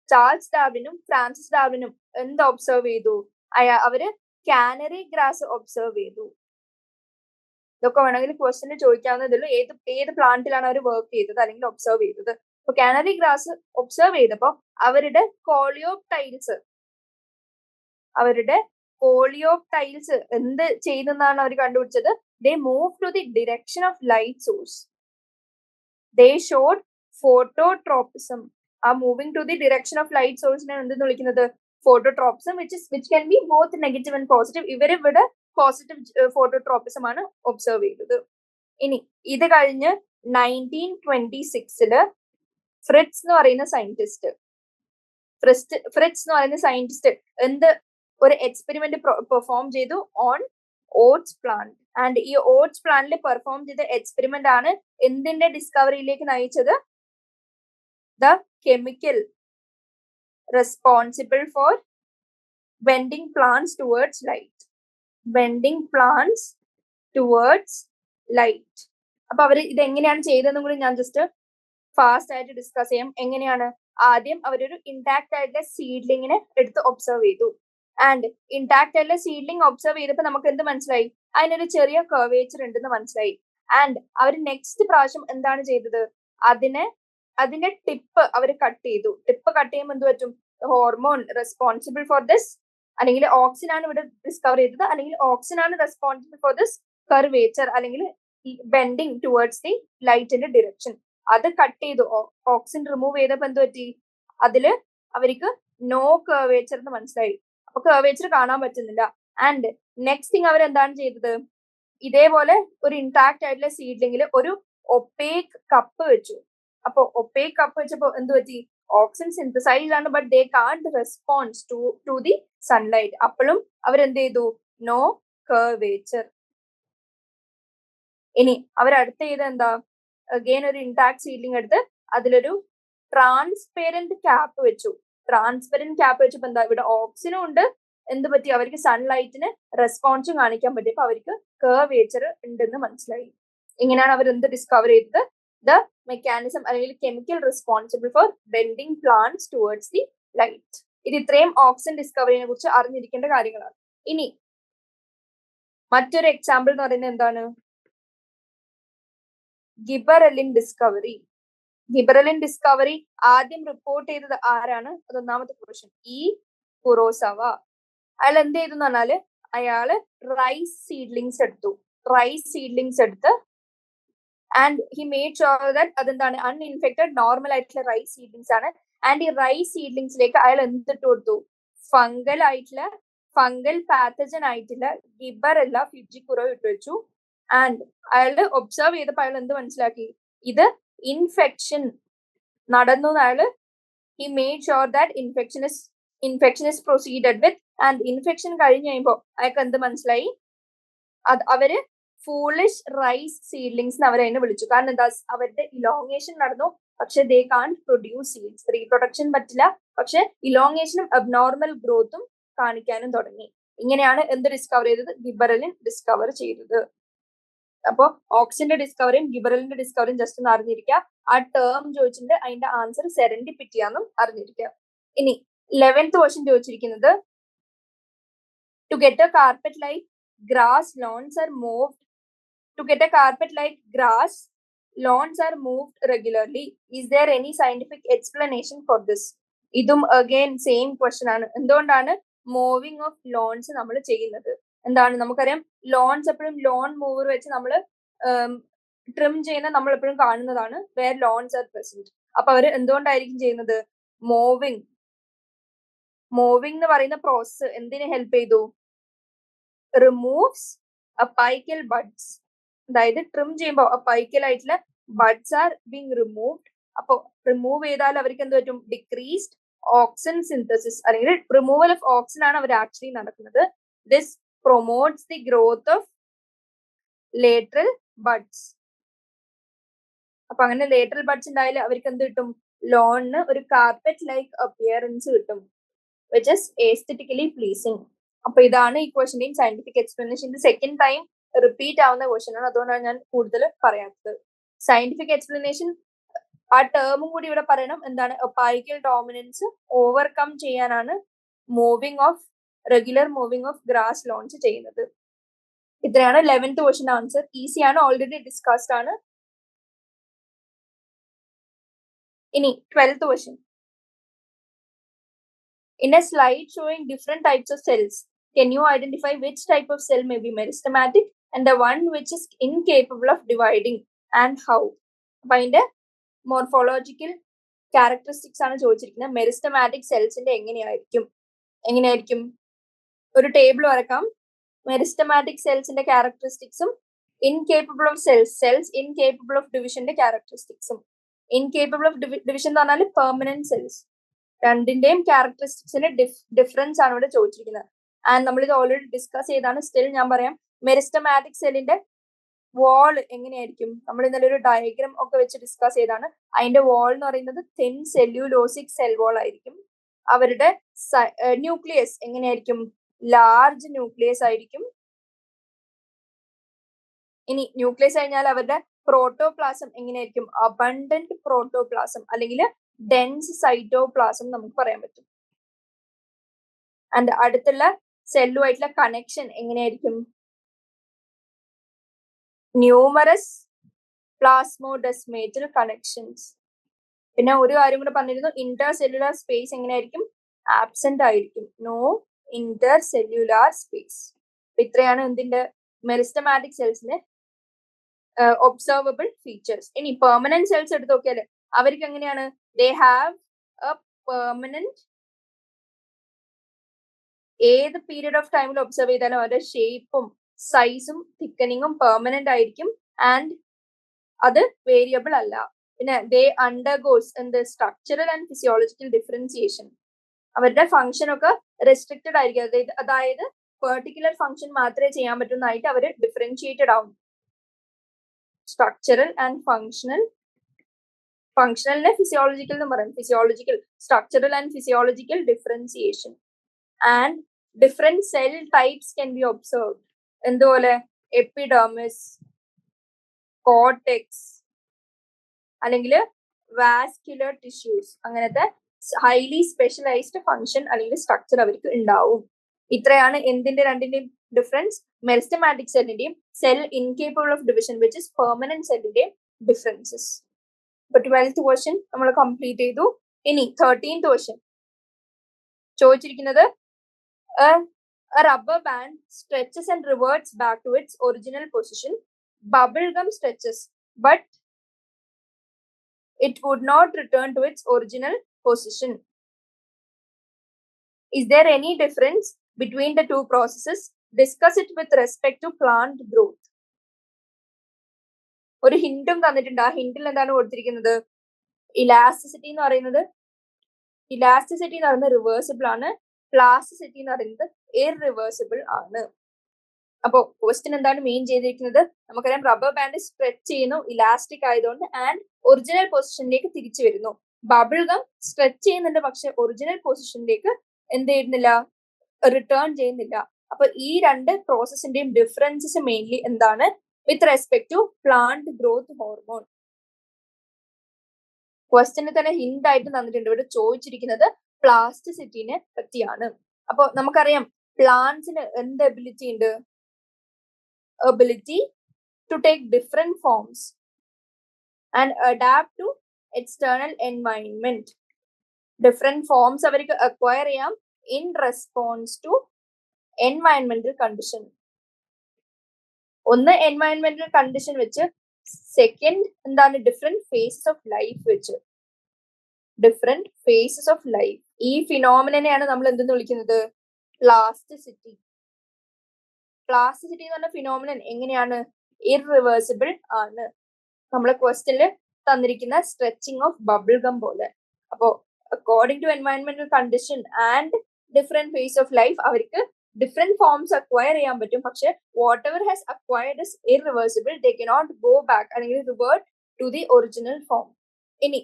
ചാൾസ് ഡാർവിനും ഫ്രാൻസിസ് ഡാർവിനും എന്ത് ഒബ്സർവ് ചെയ്തു? അവര് കാനറി ഗ്രാസ് ഒബ്സർവ് ചെയ്തു. ഇതൊക്കെ വേണമെങ്കിൽ ക്വസ്റ്റ്യനിൽ ചോദിക്കാവുന്നതുള്ളൂ. ഏത് പ്ലാന്റിലാണ് അവർ വർക്ക് ചെയ്തത് അല്ലെങ്കിൽ ഒബ്സർവ് ചെയ്തത്. അപ്പൊ കാനറി ഗ്രാസ് ഒബ്സർവ് ചെയ്തപ്പോ അവരുടെ കോളിയോപ്ടൈൽസ് എന്ത് ചെയ്യുന്നതാണ് അവർ കണ്ടുപിടിച്ചത്? They move to the direction of light source. They showed phototropism. ആ moving to the direction of light സോഴ്സിനെ എന്തെന്ന് വിളിക്കുന്നത്? Phototropism, which can be both negative and positive. ഇവരിവിടെ പോസിറ്റീവ് ഫോട്ടോട്രോപ്പിസം ആണ് ഒബ്സർവ് ചെയ്തത്. ഇനി ഇത് കഴിഞ്ഞ് 1926 ഫ്രിറ്റ്സ് എന്ന് പറയുന്ന സയന്റിസ്റ്റ് എന്ത് ഒരു എക്സ്പെരിമെന്റ് പെർഫോം ചെയ്തു ഓൺ ഓട്സ് പ്ലാന്റ്. ആൻഡ് ഈ ഓട്സ് പ്ലാന്റിൽ പെർഫോം ചെയ്ത എക്സ്പെരിമെന്റ് ആണ് എന്തിന്റെ ഡിസ്കവറിയിലേക്ക് നയിച്ചത്? The chemical responsible for bending plants towards light. അപ്പൊ അവര് ഇത് എങ്ങനെയാണ് ചെയ്തതെന്നും കൂടി ഞാൻ ജസ്റ്റ് ഫാസ്റ്റ് ആയിട്ട് ഡിസ്കസ് ചെയ്യാം. എങ്ങനെയാണ്? ആദ്യം അവരൊരു ഇൻടാക്ട് ആയിട്ടുള്ള സീഡ്ലിങ്ങിനെ എടുത്ത് ഒബ്സർവ് ചെയ്തു. ആൻഡ് ഇൻടാക്ട് ആയിട്ടുള്ള സീഡ്ലിംഗ് ഒബ്സർവ് ചെയ്തപ്പോൾ നമുക്ക് എന്ത് മനസ്സിലായി? അതിനൊരു ചെറിയ കർവേച്ചർ ഉണ്ടെന്ന് മനസ്സിലായി. ആൻഡ് അവർ നെക്സ്റ്റ് പ്രാവശ്യം എന്താണ് ചെയ്തത്? അതിന്റെ ടിപ്പ് അവർ കട്ട് ചെയ്തു. ടിപ്പ് കട്ട് ചെയ്യുമ്പോൾ എന്ത് പറ്റും? ഹോർമോൺ റെസ്പോൺസിബിൾ ഫോർ ദിസ്, അല്ലെങ്കിൽ ഓക്സിൻ ആണ് ഇവിടെ ഡിസ്കവർ ചെയ്തത്, അല്ലെങ്കിൽ ഓക്സിൻ ആണ് റെസ്പോൺസിബിൾ ഫോർ ദിസ് കർവേച്ചർ അല്ലെങ്കിൽ ബെൻഡിങ് ടുവേർഡ്സ് ദി ലൈറ്റിന്റെ ഡിറക്ഷൻ. അത് കട്ട് ചെയ്തു. ഓക്സിൻ റിമൂവ് ചെയ്തപ്പോൾ എന്ത് പറ്റി? അതില് അവർക്ക് നോ കർവേച്ചർ എന്ന് മനസ്സിലായി. അപ്പൊ കർവേച്ചർ കാണാൻ പറ്റുന്നില്ല. ആൻഡ് നെക്സ്റ്റ് തിങ് അവർ എന്താണ് ചെയ്തത്? ഇതേപോലെ ഒരു ഇൻടാക്ട് ആയിട്ടുള്ള സീഡ്ലിങ്ങിൽ ഒരു ഒപ്പേക്ക് കപ്പ് വെച്ചു. അപ്പൊ ഒപ്പേക്ക് കപ്പ് വെച്ചപ്പോ എന്ത് പറ്റി? ഓക്സിൻ സിന്തസൈസ് ആണ്, but they can't response to the sunlight. അപ്പോഴും അവരെന്ത് ചെയ്തു? No curvature. ഇനി അവരടുത്ത് ചെയ്ത് എന്താ? അഗെയിൻ ഒരു ഇൻടാക്ട് സീഡ്ലിംഗ് എടുത്ത് അതിലൊരു ട്രാൻസ്പെറന്റ് ക്യാപ്പ് വെച്ചു. ട്രാൻസ്പെറന്റ് ക്യാപ്പ് വെച്ചപ്പോ എന്താ? ഇവിടെ ഓക്സിനും ഉണ്ട്, എന്ത് പറ്റി? അവർക്ക് സൺലൈറ്റിന് റെസ്പോൺസും കാണിക്കാൻ പറ്റി. അപ്പൊ അവർക്ക് കർവേച്ചർ ഉണ്ടെന്ന് മനസ്സിലായി. ഇങ്ങനെയാണ് അവർ എന്ത് ഡിസ്കവർ ചെയ്തത്? ദ മെക്കാനിസം അല്ലെങ്കിൽ chemical responsible for bending plants towards the light. ഇത് ഇത്രയും ഓക്സിൻ ഡിസ്കവറിനെ കുറിച്ച് അറിഞ്ഞിരിക്കേണ്ട കാര്യങ്ങളാണ്. ഇനി മറ്റൊരു എക്സാമ്പിൾ എന്ന് പറയുന്നത് എന്താണ്? ഗിബറലിൻ ഡിസ്കവറി. ഗിബറലിൻ ഡിസ്കവറി ആദ്യം റിപ്പോർട്ട് ചെയ്തത് ആരാണ്? അത് ഒന്നാമത്തെ ക്വസ്റ്റ്യൻ. കുറോസവ. അയാൾ എന്ത് ചെയ്തു എന്ന് പറഞ്ഞാല് അയാള് റൈസ് സീഡ്ലിങ്സ് എടുത്ത് and he made sure that അതെന്താണ്? അൺഇൻഫെക്റ്റഡ് നോർമൽ ആയിട്ടുള്ള റൈസ് സീഡ്ലിങ്സ് ആണ്. ആൻഡ് ഈ റൈസ് സീഡ്ലിങ്സിലേക്ക് അയാൾ എന്തിട്ട് കൊടുത്തു? ഫംഗൽ പാത്തജൻ ആയിട്ടുള്ള ഗിബറെല്ല ഫ്യൂജിക്കുറോ ഇട്ട് വെച്ചു. ആൻഡ് അയാള് ഒബ്സർവ് ചെയ്തപ്പോൾ അയാൾ എന്ത് മനസ്സിലാക്കി? ഇത് ഇൻഫെക്ഷൻ നടന്നു. അയാള് he made sure that infection is proceeded with. And infection കഴിഞ്ഞ് കഴിയുമ്പോൾ അയാൾക്ക് എന്ത് മനസ്സിലായി? അവര് ഫൂളിഷ് റൈസ് സീഡ്ലിങ്സ് അവരതിനെ വിളിച്ചു. കാരണം എന്താ? അവരുടെ ഇലോങ്ങേഷൻ നടന്നു, പക്ഷെ ദേ കാൺട് പ്രൊഡ്യൂസ് സീഡ്സ്. റീപ്രൊഡക്ഷൻ പറ്റില്ല, പക്ഷെ ഇലോങ്ങേഷനും അബ്നോർമൽ ഗ്രോത്തും കാണിക്കാനും തുടങ്ങി. ഇങ്ങനെയാണ് എന്ത് ഡിസ്കവർ ചെയ്തത്? ഗിബറലിൻ ഡിസ്കവർ ചെയ്തത്. അപ്പൊ ഓക്സിന്റെ ഡിസ്കവറിയും ഗിബറലിന്റെ ഡിസ്കവറിയും ജസ്റ്റ് ഒന്ന് അറിഞ്ഞിരിക്കുക. ആ ടേം ചോദിച്ചിട്ടുണ്ട്, അതിന്റെ ആൻസർ സെറൻഡിപ്പിറ്റി ആണെന്നും അറിഞ്ഞിരിക്കുക. ഇനി 11th ക്വസ്റ്റ്യൻ ചോദിച്ചിരിക്കുന്നത് to get a carpet like grass lawns are mowed to get a carpet like grass, lawns are moved regularly. Is there any scientific explanation for this? ഇതും again same question ആണ്. എന്തുകൊണ്ടാണ് moving of loans നമ്മൾ ചെയ്യുന്നത്? എന്താണ് നമുക്കറിയാം, loans എപ്പോഴും loan മൂവർ വെച്ച് നമ്മൾ ട്രിം ചെയ്യുന്ന നമ്മൾ എപ്പോഴും കാണുന്നതാണ് വേർ ലോൺസ് ആർ പ്രസന്റ്. അപ്പൊ അവർ എന്തുകൊണ്ടായിരിക്കും ചെയ്യുന്നത്? മൂവിങ് എന്ന് പറയുന്ന പ്രോസസ് എന്തിനെ ഹെൽപ്പ് ചെയ്തു? Removes apical buds. അതായത് ട്രിം ചെയ്യുമ്പോൾ അപ്പൈക്കൽ ആയിട്ടുള്ള ബഡ്സ് ആർ ബീങ് റിമൂവ്ഡ്. അപ്പൊ റിമൂവ് ചെയ്താൽ അവർക്ക് എന്ത് പറ്റും? ഡിക്രീസ്ഡ് ഓക്സിൻ സിന്തസിസ്, അല്ലെങ്കിൽ റിമൂവൽ ഓഫ് ഓക്സിൻ ആണ് അവർ ആക്ച്വലി നടക്കുന്നത്. This promotes the growth of lateral buds. അപ്പൊ അങ്ങനെ ലേറ്ററൽ ബഡ്സ് ഉണ്ടായാൽ അവർക്ക് എന്ത് കിട്ടും? ലോണിന് ഒരു കാർപ്പറ്റ് ലൈക്ക് അപ്പിയറൻസ് കിട്ടും, വിച്ച് ഇസ് എസ്തെറ്റിക്കലി പ്ലീസിങ്. അപ്പൊ ഇതാണ് ഈ ക്വസ്റ്റ്യന്റെയും സയന്റിഫിക് എക്സ്പ്ലനേഷൻ. ഇത് സെക്കൻഡ് ടൈം റിപ്പീറ്റ് ആവുന്ന ക്വസ്റ്റ്യൻ ആണ്, അതുകൊണ്ടാണ് ഞാൻ കൂടുതൽ പറയാത്തത്. സയന്റിഫിക് എക്സ്പ്ലനേഷൻ ആ ടേമും കൂടി ഇവിടെ പറയണം. എന്താണ്? അപ്പൈക്കൽ ഡോമിനൻസ് ഓവർകം ചെയ്യാനാണ് regular moving of grass loans ചെയ്യുന്നത്. ഇത്രയാണ് 11th ക്വസ്റ്റ്യൻ ആൻസർ. ഈസി ആണ്, ഓൾറെഡി ഡിസ്കസ്ഡ് ആണ്. ഇനി 12th question. In a slide showing different types of cells, can you identify which type of cell may be meristematic and the one which is incapable of dividing and how? അപ്പൊ അതിന്റെ morphological characteristics ആണ് ചോദിച്ചിരിക്കുന്നത്. Meristematic സെൽസിന്റെ എങ്ങനെയായിരിക്കും ഒരു table വരക്കാം. Meristematic സെൽസിന്റെ ക്യാരക്ടറിസ്റ്റിക്സും incapable of cells incapable of ഡിവിഷന്റെ ക്യാരക്ടറിസ്റ്റിക്സും. ഇൻകേപ്പബിൾ ഓഫ് ഡിവിഷൻ എന്ന് പറഞ്ഞാൽ പെർമനന്റ് സെൽസ്. രണ്ടിന്റെയും ക്യാരക്ടറിസ്റ്റിക്സിന് ഡിഫറൻസ് ആണ് ഇവിടെ ചോദിച്ചിരിക്കുന്നത്. ആൻഡ് നമ്മൾ ഇത് ഓൾറെഡി ഡിസ്കസ് ചെയ്താണ്. സ്റ്റിൽ ഞാൻ പറയാം, മെരിസ്റ്റമാറ്റിക് സെല്ലിന്റെ വാൾ എങ്ങനെയായിരിക്കും? നമ്മൾ ഇന്നലെ ഒരു ഡയഗ്രാം ഒക്കെ വെച്ച് ഡിസ്കസ് ചെയ്താണ്. അതിന്റെ വാൾ എന്ന് പറയുന്നത് തിൻ സെല്ലുലോസിക് സെൽ വാൾ ആയിരിക്കും. അവരുടെ ന്യൂക്ലിയസ് എങ്ങനെയായിരിക്കും? ലാർജ് ന്യൂക്ലിയസ് ആയിരിക്കും. ഇനി ന്യൂക്ലിയസ് കഴിഞ്ഞാൽ അവരുടെ പ്രോട്ടോപ്ലാസം എങ്ങനെയായിരിക്കും? അബണ്ടന്റ് പ്രോട്ടോപ്ലാസം അല്ലെങ്കിൽ ഡെൻസ് സൈറ്റോപ്ലാസം നമുക്ക് പറയാൻ പറ്റും. ആൻഡ് അടുത്തുള്ള സെല്ലുമായിട്ടുള്ള കണക്ഷൻ എങ്ങനെയായിരിക്കും? Numerous plasmodesmatal connections. പിന്നെ ഒരു കാര്യം കൂടെ പറഞ്ഞിരുന്നു, ഇന്റർ സെല്ലുലാർ സ്പേസ് എങ്ങനെയായിരിക്കും? ആബ്സെന്റ് ആയിരിക്കും. No intercellular space. ഇത്രയാണ് എന്തിന്റെ മെരിസ്റ്റമാറ്റിക് സെൽസിന്റെ ഒബ്സർവബിൾ ഫീച്ചേഴ്സ്. ഇനി പെർമനന്റ് സെൽസ് എടുത്ത് നോക്കിയാല് അവർക്ക് എങ്ങനെയാണ്? ദേ ഹാവ് എ പെർമനന്റ്, ഏത് പീരീഡ് ഓഫ് ടൈമിൽ ഒബ്സർവ് ചെയ്താലും അവരുടെ ഷേപ്പും സൈസും തിക്കനിങ്ങും പെർമനന്റ് ആയിരിക്കും. ആൻഡ് അത് വേരിയബിൾ അല്ല. പിന്നെ ദേ undergoes structural and physiological differentiation. അവരുടെ ഫംഗ്ഷൻ ഒക്കെ റെസ്ട്രിക്റ്റഡ് ആയിരിക്കും. അതായത് പെർട്ടിക്കുലർ ഫംഗ്ഷൻ മാത്രമേ ചെയ്യാൻ പറ്റുന്നതായിട്ട് അവർ ഡിഫറൻഷിയേറ്റഡ് ആവും. സ്ട്രക്ചറൽ ആൻഡ് ഫങ്ഷണലിനെ ഫിസിയോളജിക്കൽ എന്ന് പറയും. Physiological, structural and physiological differentiation. And different cell types can be observed. എന്തുപോലെ? എപ്പിഡെർമിസ്, കോർട്ടെക്സ്, അല്ലെങ്കിൽ വാസ്കുലർ ടിഷ്യൂസ്. അങ്ങനത്തെ ഹൈലി സ്പെഷ്യലൈസ്ഡ് ഫംഗ്ഷൻ അല്ലെങ്കിൽ സ്ട്രക്ചർ അവർക്ക് ഉണ്ടാവും. ഇത്രയാണ് എന്തിന്റെ രണ്ടിന്റെയും ഡിഫറൻസ്? മെരിസ്റ്റമാറ്റിക് സെല്ലിന്റെയും cell incapable of division which is permanent സെല്ലിന്റെയും ഡിഫറൻസസ്. ഇപ്പൊ 12th ക്വസ്റ്റ്യൻ നമ്മൾ കംപ്ലീറ്റ് ചെയ്തു. ഇനി 13th ക്വസ്റ്റ്യൻ ചോദിച്ചിരിക്കുന്നത് a rubber band stretches and reverts back to its original position. Bubble gum stretches, but it would not return to its original position. Is there any difference between the two processes? Discuss it with respect to plant growth. ഒരു ഹിന്റും തന്നിട്ടുണ്ട്. ആ ഹിന്റിൽ എന്താണ് കൊടുത്തിരിക്കുന്നത്? Elasticity എന്ന് പറയുന്നത് reversible ആണ്. Plasticity എന്ന് പറയുന്നത് ഇറിവേഴ്സിബിൾ ആണ്. അപ്പോ ക്വസ്റ്റ്യൻ എന്താണ് മെയിൻ ചെയ്തിരിക്കുന്നത്? നമുക്കറിയാം റബ്ബർ ബാൻഡ് സ്ട്രെച്ച് ചെയ്യുന്നു, ഇലാസ്റ്റിക് ആയതുകൊണ്ട്, ആൻഡ് ഒറിജിനൽ പൊസിഷനിലേക്ക് തിരിച്ചു വരുന്നു. ബബിൾ ഗം സ്ട്രെച്ച് ചെയ്യുന്നുണ്ട്, പക്ഷെ ഒറിജിനൽ പൊസിഷനിലേക്ക് എന്ത് ചെയ്യുന്നില്ല? റിട്ടേൺ ചെയ്യുന്നില്ല. അപ്പൊ ഈ രണ്ട് പ്രോസസ്സിന്റെയും ഡിഫറൻസസ് മെയിൻലി എന്താണ്? with respect to plant growth hormone. Question തന്നെ ഹിന്റ് ആയിട്ട് തന്നിട്ടുണ്ട്. ഇവിടെ ചോദിച്ചിരിക്കുന്നത് പ്ലാസ്റ്റിസിറ്റിനെ പറ്റിയാണ്. അപ്പൊ നമുക്കറിയാം പ്ലാന്റ്സിന് എന്ത് എബിലിറ്റി ഉണ്ട്? Ability to take different forms and adapt to external environment. Different forms അവർക്ക് അക്വയർ ചെയ്യാം ഇൻ റെസ്പോൺസ് ടു എൻവയൺമെന്റൽ കണ്ടീഷൻ. ഒന്ന് എൻവയൺമെന്റൽ കണ്ടീഷൻ വെച്ച്, സെക്കൻഡ് എന്താണ് ഡിഫറെന്റ് ഫേസസ് ഓഫ് ലൈഫ് വെച്ച്. Different phases of life. ഈ ഫിനോമിനെയാണ് നമ്മൾ എന്തെന്ന് വിളിക്കുന്നത്? പ്ലാസ്റ്റിസിറ്റി. പ്ലാസ്റ്റിസിറ്റി എന്ന് പറഞ്ഞ ഫിനോമിനൻ എങ്ങനെയാണ്? ഇറിവേഴ്സിബിൾ ആണ്. നമ്മളെ ക്വസ്റ്റ്യനിൽ തന്നിരിക്കുന്ന സ്ട്രെച്ചിങ് ഓഫ് ബബിൾ ഗം പോലെ. അപ്പോ അക്കോർഡിംഗ് ടു എൻവയൺമെന്റൽ condition and different phase of life അവർക്ക് ഡിഫറെന്റ് ഫോംസ് അക്വയർ ചെയ്യാൻ പറ്റും. പക്ഷെ whatever has acquired is irreversible. They cannot go back അല്ലെങ്കിൽ revert to the original form. ഇനി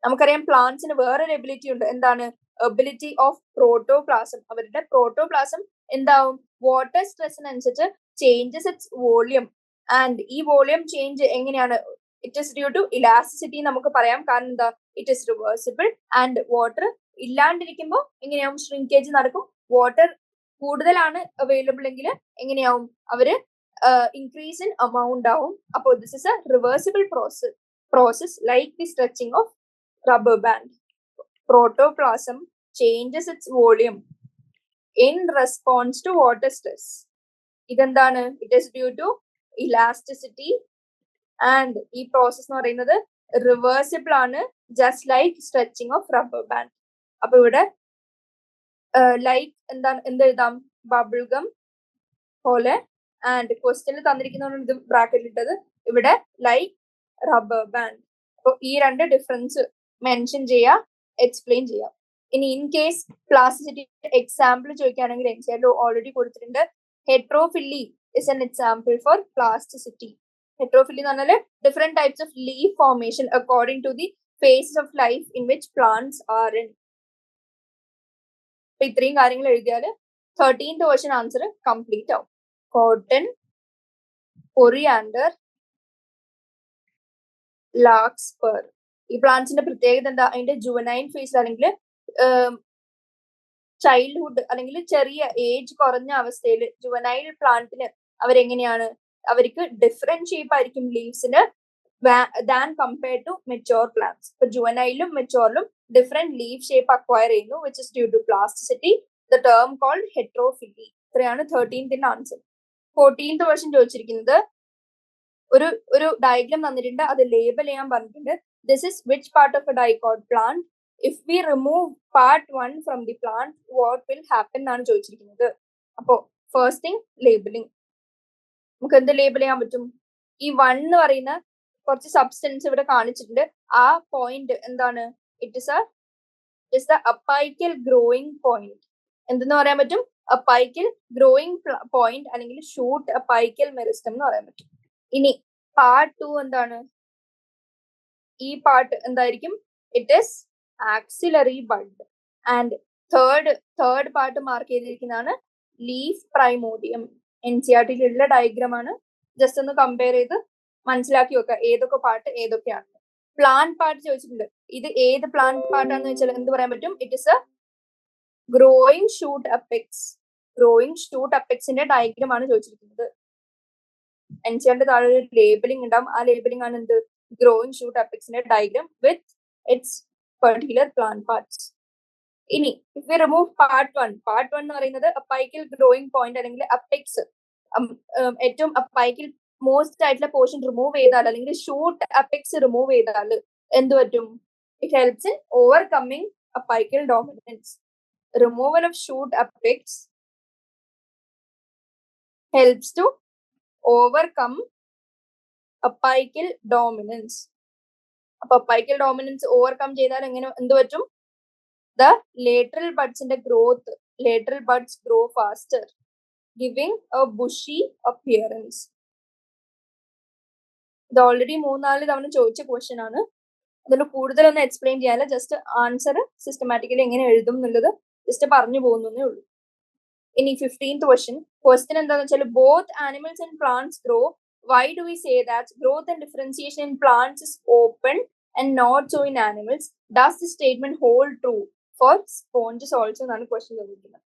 നമുക്കറിയാം പ്ലാന്റ്സിന് വേറൊരു എബിലിറ്റി ഉണ്ട്. എന്താണ്? Ability of protoplasm. അവരുടെ പ്രോട്ടോപ്ലാസം എന്താവും? വാട്ടർ സ്ട്രെസ്സിനനുസരിച്ച് ചേഞ്ചസ് ഇറ്റ്സ് വോളിയം. ആൻഡ് ഈ വോളിയം ചേഞ്ച് എങ്ങനെയാണ്? It is due to elasticity നമുക്ക് പറയാം. കാരണം എന്താ? It is reversible. And water ഇല്ലാണ്ടിരിക്കുമ്പോൾ എങ്ങനെയാവും? ഷ്രിങ്കേജ് നടക്കും. വാട്ടർ കൂടുതലാണ് അവൈലബിൾ എങ്കിൽ എങ്ങനെയാവും? അവര് ഇൻക്രീസ് ഇൻ എമൗണ്ട് ആവും. അപ്പോൾ this is a reversible process like the stretching of rubber band. Protoplasm changes its volume in response to water stress. ഇതെന്താണ്? It is due to elasticity. And ഈ process എന്ന് പറയുന്നത് reversible ആണ്, just like stretching of rubber band. അപ്പൊ ഇവിടെ like എന്താണ്? എന്തെഴുതാം? Bubble gum പോലെ. ആൻഡ് ക്വസ്റ്റ്യനിൽ തന്നിരിക്കുന്നതാണ് ഇത് ബ്രാക്കറ്റിൽ ഇട്ടത്. ഇവിടെ ലൈക്ക് റബ്ബർ ബാൻഡ്. അപ്പൊ ഈ രണ്ട് ഡിഫറൻസ് മെൻഷൻ ചെയ്യാം, എക്സ്പ്ലെയിൻ ചെയ്യാം. ഇനി ഇൻ കേസ് പ്ലാസ്റ്റിസിറ്റി എക്സാമ്പിൾ ചോദിക്കുകയാണെങ്കിൽ എൻസിആർടി ഓൾറെഡി കൊടുത്തിട്ടുണ്ട്. Heterophylly is an example for plasticity. ഹെട്രോഫില്ലി എന്ന് പറഞ്ഞാൽ different types of leaf formation according to the phases of life in which plants are in. അപ്പൊ ഇത്രയും കാര്യങ്ങൾ എഴുതിയാൽ 13th ക്വസ്റ്റ്യൻ ആൻസർ കംപ്ലീറ്റ് ആവും. Cotton, coriander, larkspur. ഈ പ്ലാന്റ്സിന്റെ പ്രത്യേകത എന്താ? അതിന്റെ ജുവനൈൽ ഫേസ് അല്ലെങ്കിൽ ചൈൽഡ്ഹുഡ് അല്ലെങ്കിൽ ചെറിയ ഏജ് കുറഞ്ഞ അവസ്ഥയിൽ ജുവനൈൽ പ്ലാന്റിന് അവരെങ്ങനെയാണ്? അവർക്ക് ഡിഫറെന്റ് ഷേപ്പ് ആയിരിക്കും ലീവ്സിന് than compare to mature plants. ഇപ്പൊ ജുവനൈലും മെച്ചോറിലും ഡിഫറെന്റ് ലീവ് ഷേപ്പ് അക്വയർ ചെയ്യുന്നു, which is due to plasticity. The term called heterophylly. ഇത്രയാണ് 13th ആൻസർ. 14th ക്വസ്റ്റ്യൻ ചോദിച്ചിരിക്കുന്നത് ഒരു ഡയഗ്രാം തന്നിട്ടുണ്ട്, അത് ലേബൽ ചെയ്യാൻ പറഞ്ഞിട്ടുണ്ട്. This is which part of a dicot plant? If we remove part 1 from the plant, what will happen എന്നാണ് ചോദിച്ചിരിക്കുന്നത്. അപ്പോ ഫസ്റ്റ് തിങ് ലേബലിംഗ്. നമുക്ക് എന്ത് ലേബൽ ചെയ്യാൻ പറ്റും? ഈ 1 എന്ന് പറയുന്ന കുറച്ച് സബ്സ്റ്റൻസ് ഇവിടെ കാണിച്ചിട്ടുണ്ട്. ആ പോയിന്റ് എന്താണ്? It is the apical growing point. എന്തെന്ന് പറയാൻ പറ്റും? അപ്പൈക്കൽ ഗ്രോയിങ് പോയിന്റ് അല്ലെങ്കിൽ ഷൂട്ട് അപ്പൈക്കൽ മെറിസ്റ്റം എന്ന് പറയാൻ പറ്റും. ഇനി പാർട്ട് 2 എന്താണ്? ഈ പാർട്ട് എന്തായിരിക്കും? It is axillary bud. And third part mark ചെയ്തിരിക്കുന്നതാണ് ലീഫ് പ്രൈമോഡിയം. എൻസിആർടിയിലുള്ള ഡയഗ്രാം ആണ്. ജസ്റ്റ് ഒന്ന് കമ്പയർ ചെയ്ത് മനസ്സിലാക്കി വെക്കുക ഏതൊക്കെ പാർട്ട് ഏതൊക്കെയാണ്. പ്ലാന്റ് പാർട്ട് ചോദിച്ചിട്ടുണ്ട്. ഇത് ഏത് പ്ലാന്റ് പാർട്ടാണെന്ന് വെച്ചാൽ എന്ത് പറയാൻ പറ്റും? It is a growing shoot apex. Growing shoot അപ്പെക്സിന്റെ ഡയഗ്രാം ആണ് ചോദിച്ചിരിക്കുന്നത്. എൻസിആറിന്റെ താഴെ ഒരു ലേബലിംഗ് ഉണ്ടാവും. ആ ലേബലിംഗ് ആണ് എന്ത്? ഗ്രോയിങ് ഷൂട്ട് അപ്പെക്സിന്റെ diagram with its particular plant parts. ഇനി ഇഫ് വി റിമൂവ് പാർട്ട് 1 എന്ന് പറയുന്നത് അപ്പൈക്കൽ ഗ്രോയിങ് പോയിന്റ് അല്ലെങ്കിൽ അപ്പെക്സ്, ഏറ്റവും അപ്പൈക്കൽ മോസ്റ്റ് ആയിട്ടുള്ള പോർഷൻ റിമൂവ് ചെയ്താൽ അല്ലെങ്കിൽ ഷൂട്ട് അപ്പെക്സ് റിമൂവ് ചെയ്താൽ എന്ത് പറ്റും? It helps in overcoming apical dominance. Removal of shoot apex helps to overcome apical dominance. അപ്പൊ അപ്പൈക്കൽ ഡോമിനൻസ് ഓവർകം ചെയ്താൽ എങ്ങനെ എന്ത് പറ്റും? ദ ലേറ്ററൽ ബഡ്സിന്റെ growth, lateral buds grow faster, giving a bushy appearance. ഇത് ഓൾറെഡി 3-4 തവണ ചോദിച്ച ക്വസ്റ്റ്യൻ ആണ്. അതിന് കൂടുതലൊന്നും എക്സ്പ്ലെയിൻ ചെയ്യാനില്ല. ജസ്റ്റ് ആൻസർ സിസ്റ്റമാറ്റിക്കലി എങ്ങനെ എഴുതും എന്നുള്ളത് ജസ്റ്റ് പറഞ്ഞു പോകുന്നേ ഉള്ളൂ. ഇനി 15th ക്വസ്റ്റ്യൻ എന്താന്ന് വെച്ചാൽ both animals and plants grow why do we say that growth and differentiation in plants is open and not so in animals? Does the statement hold true for sponges also എന്നാണ് question ചോദിക്കുന്നത്.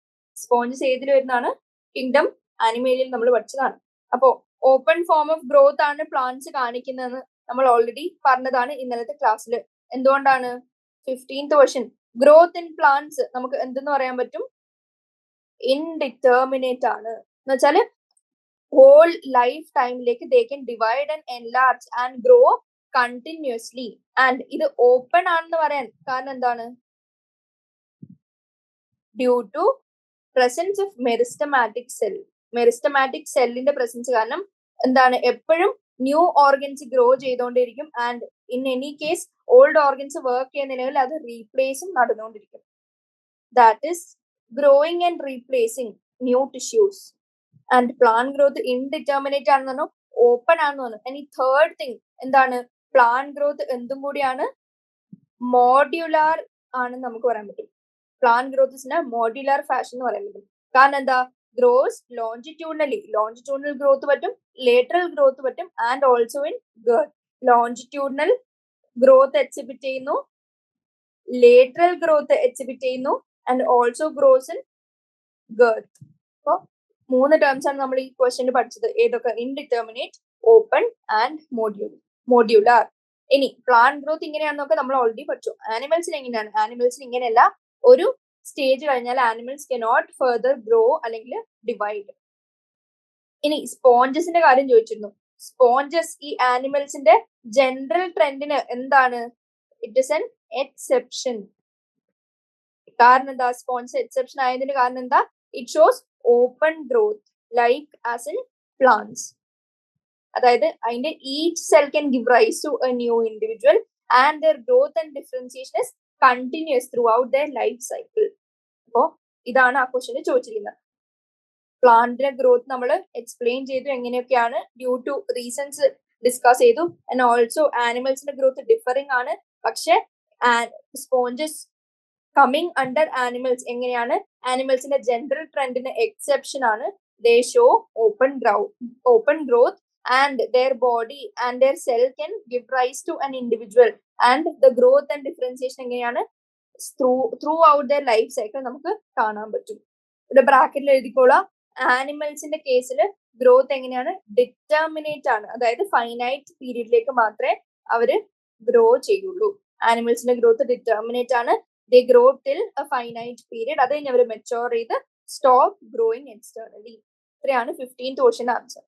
Sponges ഏതിൽ വരുന്നതാണ്? Kingdom ആനിമേലിൽ നമ്മൾ പഠിച്ചതാണ്. അപ്പോ open form of growth ആണ് plants കാണിക്കുന്നതെന്ന് നമ്മൾ already പറഞ്ഞതാണ് ഇന്നലത്തെ ക്ലാസ്സിൽ. എന്തുകൊണ്ടാണ്? 15th question, growth in plants നമുക്ക് എന്തെന്ന് പറയാൻ പറ്റും? ഇൻഡിറ്റർമിനേറ്റ് ആണ് എന്ന് വെച്ചാൽ whole lifetime-ലേക്ക് they can divide and enlarge and grow continuously. And ഇത് ഓപ്പൺ ആണെന്ന് പറയാൻ കാരണം എന്താണ്? Due to presence of meristematic cell. Meristematic സെല്ലിന്റെ പ്രസൻസ് കാരണം എന്താണ്? എപ്പോഴും ന്യൂ ഓർഗൻസ് ഗ്രോ ചെയ്തുകൊണ്ടിരിക്കും. And in any case old organs work ചെയ്യുന്നില്ലെങ്കിൽ അത് റീപ്ലേസും നടന്നുകൊണ്ടിരിക്കും. That is growing and replacing new tissues. And plant growth indeterminate ആണെന്ന് പറഞ്ഞു, ഓപ്പൺ ആണെന്ന് പറഞ്ഞു. ഇനി തേർഡ് തിങ് എന്താണ്? പ്ലാന്റ് ഗ്രോത്ത് എന്തും കൂടിയാണ്? മോഡ്യുലാർ ആണെന്ന് നമുക്ക് പറയാൻ പറ്റും. Plant growth is modular fashion എന്ന് പറയാൻ പറ്റും. കാരണം എന്താ? Grows longitudinally. ലോഞ്ചിറ്റ്യൂഡിനൽ ഗ്രോത്ത് പറ്റും, ലേറ്ററൽ ഗ്രോത്ത് പറ്റും, and also in girth. Longitudinal growth exhibit ചെയ്യുന്നു, ലേറ്ററൽ ഗ്രോത്ത് എക്സിബിറ്റ് ചെയ്യുന്നു, and also grows in girth. അപ്പോ 3 ടേംസ് ആണ് നമ്മൾ ഈ ക്വസ്റ്റ്യനിൽ പഠിച്ചത്. ഏതൊക്കെ? Indeterminate, open and modular. ഇനി പ്ലാന്റ് ഗ്രോത്ത് ഇങ്ങനെയാണെന്നൊക്കെ നമ്മൾ ഓൾറെഡി പഠിച്ചു. ആനിമൽസിന് എങ്ങനെയാണ്? ആനിമൽസിന് ഇങ്ങനെയല്ല. ഒരു സ്റ്റേജ് കഴിഞ്ഞാൽ ആനിമൽസ് കനോട്ട് ഫർദർ ഗ്രോ അല്ലെങ്കിൽ ഡിവൈഡ്. ഇനി സ്പോഞ്ചസിന്റെ കാര്യം ചോദിച്ചിരുന്നു. സ്പോഞ്ചസ് ഈ ആനിമൽസിന്റെ ജനറൽ ട്രെൻഡിന് എന്താണ്? It is an exception. കാരണം എന്താ? സ്പോഞ്ചസ് എക്സെപ്ഷൻ ആയതിന്റെ കാരണം എന്താ? It shows open growth like as in plants. അതായത് അതിന്റെ each cell can give rise to a new individual and their growth and differentiation is continuous throughout their life cycle. അപ്പോ ഇതാണ് ആ ക്വസ്റ്റ്യനിൽ ചോദിച്ചിരിക്കുന്നത്. പ്ലാന്റിന്റെ ഗ്രോത്ത് നമ്മൾ എക്സ്പ്ലെയിൻ ചെയ്തു, എങ്ങനെയൊക്കെയാണ് ഡ്യൂ ടു റീസൺസ് ഡിസ്കസ് ചെയ്തു. ആൻഡ് ഓൾസോ ആനിമൽസിന്റെ ഗ്രോത്ത് ഡിഫറിംഗ് ആണ്. പക്ഷെ സ്പോഞ്ചസ് കമ്മിങ് അണ്ടർ ആനിമൽസ് എങ്ങനെയാണ്? ആനിമൽസിന്റെ ജനറൽ ട്രെൻഡിന് എക്സെപ്ഷൻ ആണ്. ദേ show open growth and their body and their cell can give rise to an individual and the growth and differentiation എങ്ങനെയാണ്? throughout their life cycle നമുക്ക് കാണാൻ പറ്റും. ഇവിടെ ബ്രാക്കറ്റിൽ എഴുതിക്കോളാം. ആനിമൽസിന്റെ കേസിൽ ഗ്രോത്ത് എങ്ങനെയാണ്? ഡിറ്റർമിനേറ്റ് ആണ്. അതായത് ഫൈനൈറ്റ് പീരീഡിലേക്ക് മാത്രമേ അവര് ഗ്രോ ചെയ്യുള്ളൂ. ആനിമൽസിന്റെ ഗ്രോത്ത് ഡിറ്റർമിനേറ്റ് ആണ്. They grow till A finite period. അത് കഴിഞ്ഞ് അവർ മെച്ചോർ ചെയ്ത് സ്റ്റോപ്പ് ഗ്രോയിങ് എക്സ്റ്റേർണലി. ഇത്രയാണ് 15th ക്വസ്റ്റ്യൻ ആൻസർ.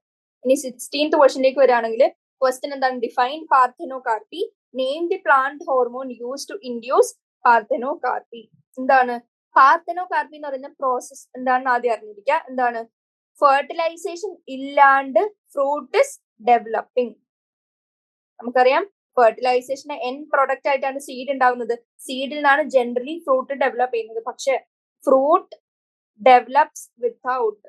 ഇനി 16th ക്വസ്റ്റ്യനിലേക്ക് വരികയാണെങ്കിൽ ക്വസ്റ്റ്യൻ എന്താണ്? Define parthenocarpy. Name the plant hormone use to induce parthenocarpy. എന്താണ് പാർത്തനോകാർപ്പി എന്ന് പറയുന്ന പ്രോസസ്? എന്താണെന്ന് ആദ്യം അറിഞ്ഞിരിക്കുക. എന്താണ്? ഫെർട്ടിലൈസേഷൻ ഇല്ലാണ്ട് ഫ്രൂട്ട് ഇസ് ഡെവലപ്പിംഗ്. നമുക്കറിയാം ഫെർട്ടിലൈസേഷന്റെ എൻ പ്രൊഡക്റ്റ് ആയിട്ടാണ് സീഡ് ഉണ്ടാവുന്നത്. സീഡിൽ നിന്നാണ് ജനറലി ഫ്രൂട്ട് ഡെവലപ്പ് ചെയ്യുന്നത്. പക്ഷെ ഫ്രൂട്ട് ഡെവലപ്സ് വിത്തൗട്ട്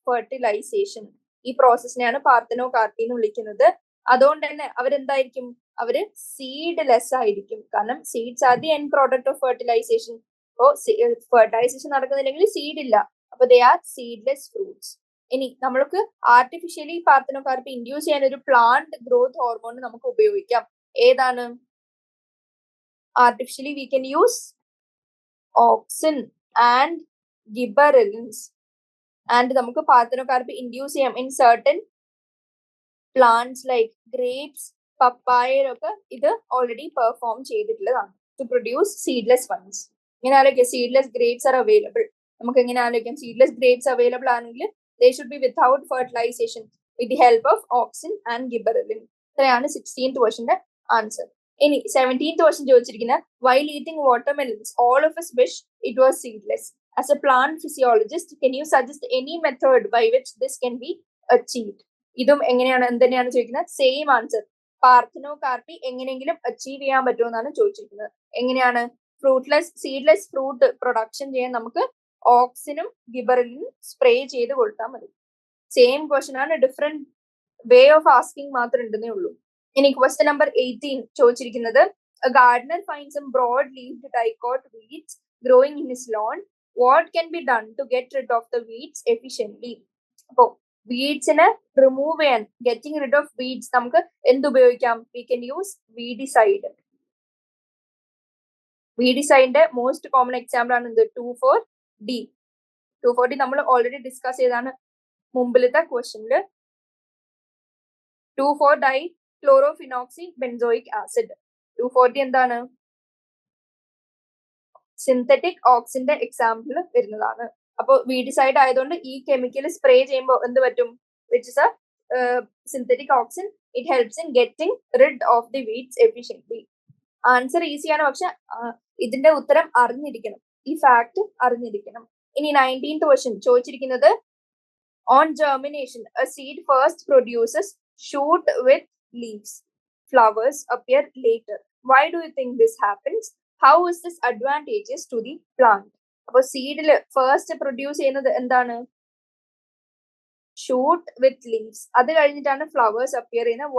ഫെർട്ടിലൈസേഷൻ. ഈ പ്രോസസ്സിനെയാണ് പാർത്തനോകാർപ്പി എന്ന് വിളിക്കുന്നത്. അതുകൊണ്ട് തന്നെ അവരെന്തായിരിക്കും? അവര് സീഡ്ലെസ് ആയിരിക്കും. കാരണം seeds are the end product of fertilisation. അപ്പോ ഫെർട്ടിലൈസേഷൻ നടക്കുന്നില്ലെങ്കിൽ സീഡ് ഇല്ല. അപ്പൊ ദേ ആർ സീഡ്ലെസ് ഫ്രൂട്ട്സ്. ഇനി നമ്മൾക്ക് ആർട്ടിഫിഷ്യലി പാർത്തനോകാർപ്പി ഇൻഡ്യൂസ് ചെയ്യാൻ ഒരു പ്ലാന്റ് ഗ്രോത്ത് ഹോർമോൺ നമുക്ക് ഉപയോഗിക്കാം. ഏതാണ്? Artificially we can use auxin and gibberellins. And നമുക്ക് പാർത്തനോകാർപ്പി ഇൻഡ്യൂസ് ചെയ്യാം in certain plants like grapes, പപ്പായയിലൊക്കെ ഇത് ഓൾറെഡി പെർഫോം ചെയ്തിട്ടുള്ളതാണ് ടു പ്രൊഡ്യൂസ് സീഡ്ലെസ് വൺസ്. ഇങ്ങനെ ആലോചിക്കാം, സീഡ്ലെസ് ഗ്രേപ്സ് ആർ അവൈലബിൾ. നമുക്ക് എങ്ങനെ ആലോചിക്കാം? സീഡ്ലെസ് ഗ്രേപ്സ് അവൈലബിൾ ആണെങ്കിൽ they should be without fertilization with the help of auxin and gibberellin. ഇത്രയാണ് 16th ക്വസ്റ്റ്യന്റെ ആൻസർ. ഇനി 17th ക്വസ്റ്റ്യൻ ചോദിച്ചിരിക്കുന്ന while eating watermelons all of us wish it was seedless. As a plant physiologist, can you suggest any method by which this can be achieved? ഇതും എങ്ങനെയാണ് എന്തിനാണ് ചോദിക്കുന്നത്? Same answer. പാർത്തനോകാർപ്പി എങ്ങനെയെങ്കിലും achieve ചെയ്യാൻ പറ്റുമെന്നാണ് ചോദിച്ചിരിക്കുന്നത്. എങ്ങനെയാണ്? സീഡ്ലെസ് ഫ്രൂട്ട് പ്രൊഡക്ഷൻ ചെയ്യാൻ നമുക്ക് ഓക്സിനും ഗിബറലിനും സ്പ്രേ ചെയ്ത് കൊടുത്താൽ മതി. സെയിം ക്വസ്റ്റ്യൻ ആണ്, ഡിഫറെന്റ് വേ ഓഫ് ആസ്കിങ് മാത്രം ഉണ്ടെന്നേ ഉള്ളൂ. ഇനി ക്വസ്റ്റ്യൻ നമ്പർ 18 ചോദിച്ചിരിക്കുന്നത് a gardener finds some broad leaved dicot weeds growing in his lawn. What can be done to get rid of the weeds efficiently? അപ്പോൾ വീഡ്സിനെ remove ചെയ്യാൻ, getting rid of weeds നമുക്ക് എന്തുപയോഗിക്കാം? We can use weedicide. വീഡിസൈഡിന്റെ most common example ആണ് എന്ത്? 2,4-D. 2,4-D നമ്മൾ already discuss ചെയ്താണ് മുമ്പിലത്തെ ക്വസ്റ്റ്യനില്. 2,4-ഡൈ ക്ലോറോഫിനോക്സി ബെൻസോയിക് ആസിഡ്. 2,4-D എന്താണ്? സിന്തറ്റിക് ഓക്സിന്റെ എക്സാമ്പിൾ വരുന്നതാണ്. അപ്പോൾ വീഡിസൈഡ് ആയതുകൊണ്ട് ഈ കെമിക്കൽ സ്പ്രേ ചെയ്യുമ്പോൾ എന്ത് പറ്റും? Which is a synthetic auxin. It helps in getting rid of the weeds efficiently. Answer ഈസിയാണ്, പക്ഷെ ഇതിന്റെ ഉത്തരം അറിഞ്ഞിരിക്കണം, ഈ ഫാക്ട് അറിഞ്ഞിരിക്കണം. ഇനി 19th ക്വസ്റ്റ്യൻ ചോദിച്ചിരിക്കുന്നത്, on germination a seed first produces shoot with leaves, flowers appear later. Why do you think this happens? How is this advantages to the plant? അപ്പൊ സീഡില് ഫസ്റ്റ് പ്രൊഡ്യൂസ് ചെയ്യുന്നത് എന്താണ്? Shoot with leaves. അത് കഴിഞ്ഞിട്ടാണ് flowers appear ചെയ്യുന്നത്.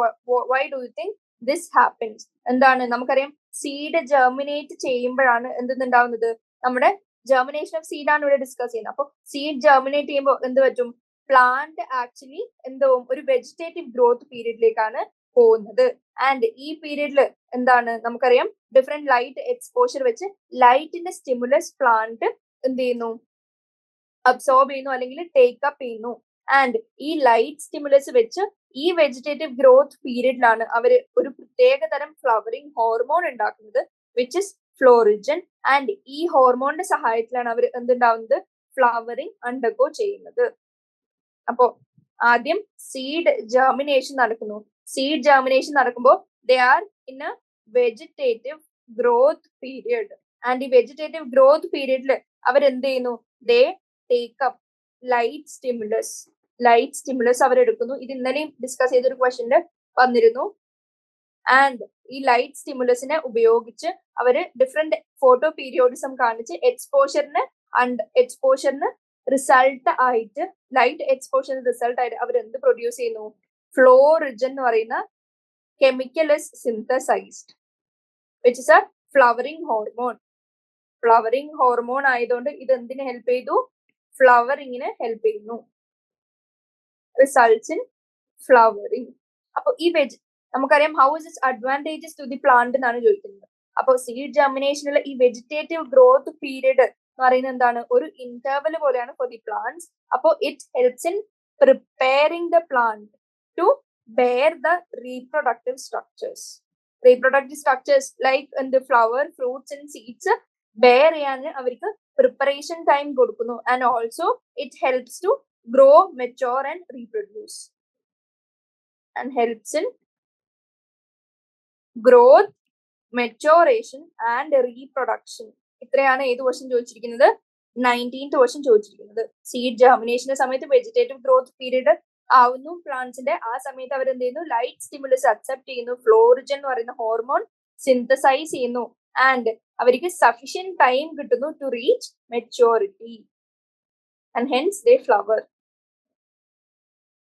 Why do you think this happens? എന്താണ്? നമുക്കറിയാം seed germinate ചെയ്യുമ്പോഴാണ് എന്തുണ്ടാവുന്നത്? നമ്മുടെ ജെർമിനേഷൻ ഓഫ് സീഡ് ആണ് ഇവിടെ ഡിസ്കസ് ചെയ്യുന്നത്. അപ്പൊ സീഡ് ജെർമിനേറ്റ് ചെയ്യുമ്പോൾ എന്ത് പറ്റും? പ്ലാന്റ് ആക്ച്വലി എന്താവും? ഒരു വെജിറ്റേറ്റീവ് ഗ്രോത്ത് പീരീഡിലേക്കാണ് പോകുന്നത്. ആൻഡ് ഈ പീരീഡിൽ എന്താണ്? നമുക്കറിയാം ഡിഫറെന്റ് ലൈറ്റ് എക്സ്പോഷർ വെച്ച് ലൈറ്റിന്റെ സ്റ്റിമുലസ് പ്ലാന്റ് എന്ത് ചെയ്യുന്നു? അബ്സോർബ് ചെയ്യുന്നു അല്ലെങ്കിൽ ടേക്കപ്പ് ചെയ്യുന്നു. ആൻഡ് ഈ ലൈറ്റ് സ്റ്റിമുലസ് വെച്ച് ഈ വെജിറ്റേറ്റീവ് ഗ്രോത്ത് പീരീഡിലാണ് അവര് ഒരു പ്രത്യേക തരം ഫ്ലവറിംഗ് ഹോർമോൺ ഉണ്ടാക്കുന്നത്, വിച്ച് ഇസ് ഫ്ലോറിജൻ. ആൻഡ് ഈ ഹോർമോണിന്റെ സഹായത്തിലാണ് അവർ എന്തുണ്ടാവുന്നത്? ഫ്ലവറിംഗ് അണ്ടർഗോ ചെയ്യുന്നത്. അപ്പോ ആദ്യം സീഡ് ജെർമിനേഷൻ നടക്കുന്നു. സീഡ് ജെർമിനേഷൻ നടക്കുമ്പോൾ they are in a vegetative growth period. And ഈ വെജിറ്റേറ്റീവ് ഗ്രോത്ത് പീരിയഡിൽ അവരെന്ത് ചെയ്യുന്നു? They take up light stimulus. Light stimulus അവരെടുക്കുന്നു. ഇത് ഇന്നലെയും ഡിസ്കസ് ചെയ്തൊരു ക്വസ്റ്റ്യനിൽ വന്നിരുന്നു. ആൻഡ് ഈ ലൈറ്റ് സ്റ്റിമുലസിനെ ഉപയോഗിച്ച് അവര് ഡിഫറെന്റ് ഫോട്ടോ പീരിയോഡിസം കാണിച്ച് എക്സ്പോഷറിന് റിസൾട്ട് ആയിട്ട്, ലൈറ്റ് എക്സ്പോഷറിന് റിസൾട്ട് ആയിട്ട് അവർ എന്ത് പ്രൊഡ്യൂസ് ചെയ്യുന്നു? ഫ്ലോറിജൻ എന്ന് പറയുന്ന chemical is synthesised, which is a flowering hormone. Flowering hormone ആയതുകൊണ്ട് ഇത് എന്തിനെ ഹെൽപ്പ് ചെയ്തു? ഫ്ലവറിങ്ങിനെ ഹെൽപ്പ് ചെയ്യുന്നു. Results in flowering. അപ്പൊ ഈ നമുക്കറിയാം how is its advantages to the plant എന്നാണ് ചോദിക്കുന്നത്. അപ്പൊ സീഡ് ജെർമിനേഷനിലെ ഈ വെജിറ്റേറ്റീവ് ഗ്രോത്ത് പീരീഡ് എന്ന് പറയുന്നത് എന്താണ്? ഒരു ഇന്റർവൽ പോലെയാണ് ഫോർ ദി പ്ലാന്റ്സ്. അപ്പൊ it helps in preparing the plant to bear the reproductive structures. Reproductive structures like in the flower, fruits and seeds bear ചെയ്യാൻ അവർക്ക് preparation time കൊടുക്കുന്നു. And also it helps to grow, mature and reproduce. And helps in growth, maturation and reproduction. ഇത്രയാണ് ഏത് question ചോദിച്ചിരിക്കുന്നത്? 19th question ചോദിച്ചിരിക്കുന്നത്. Seed ജെർമിനേഷന്റെ സമയത്ത് vegetative growth period ആവുന്നു പ്ലാന്റ്സിന്റെ. ആ സമയത്ത് അവർ എന്ത് ചെയ്യുന്നു? ലൈറ്റ് സ്റ്റിമുലസ് അക്സെപ്റ്റ് ചെയ്യുന്നു, ഫ്ലോറിജൻ എന്ന് പറയുന്ന ഹോർമോൺ സിന്തസൈസ് ചെയ്യുന്നു. ആൻഡ് അവർക്ക് സഫിഷ്യന്റ് ടൈം കിട്ടുന്നു to reach maturity. And hence they flower.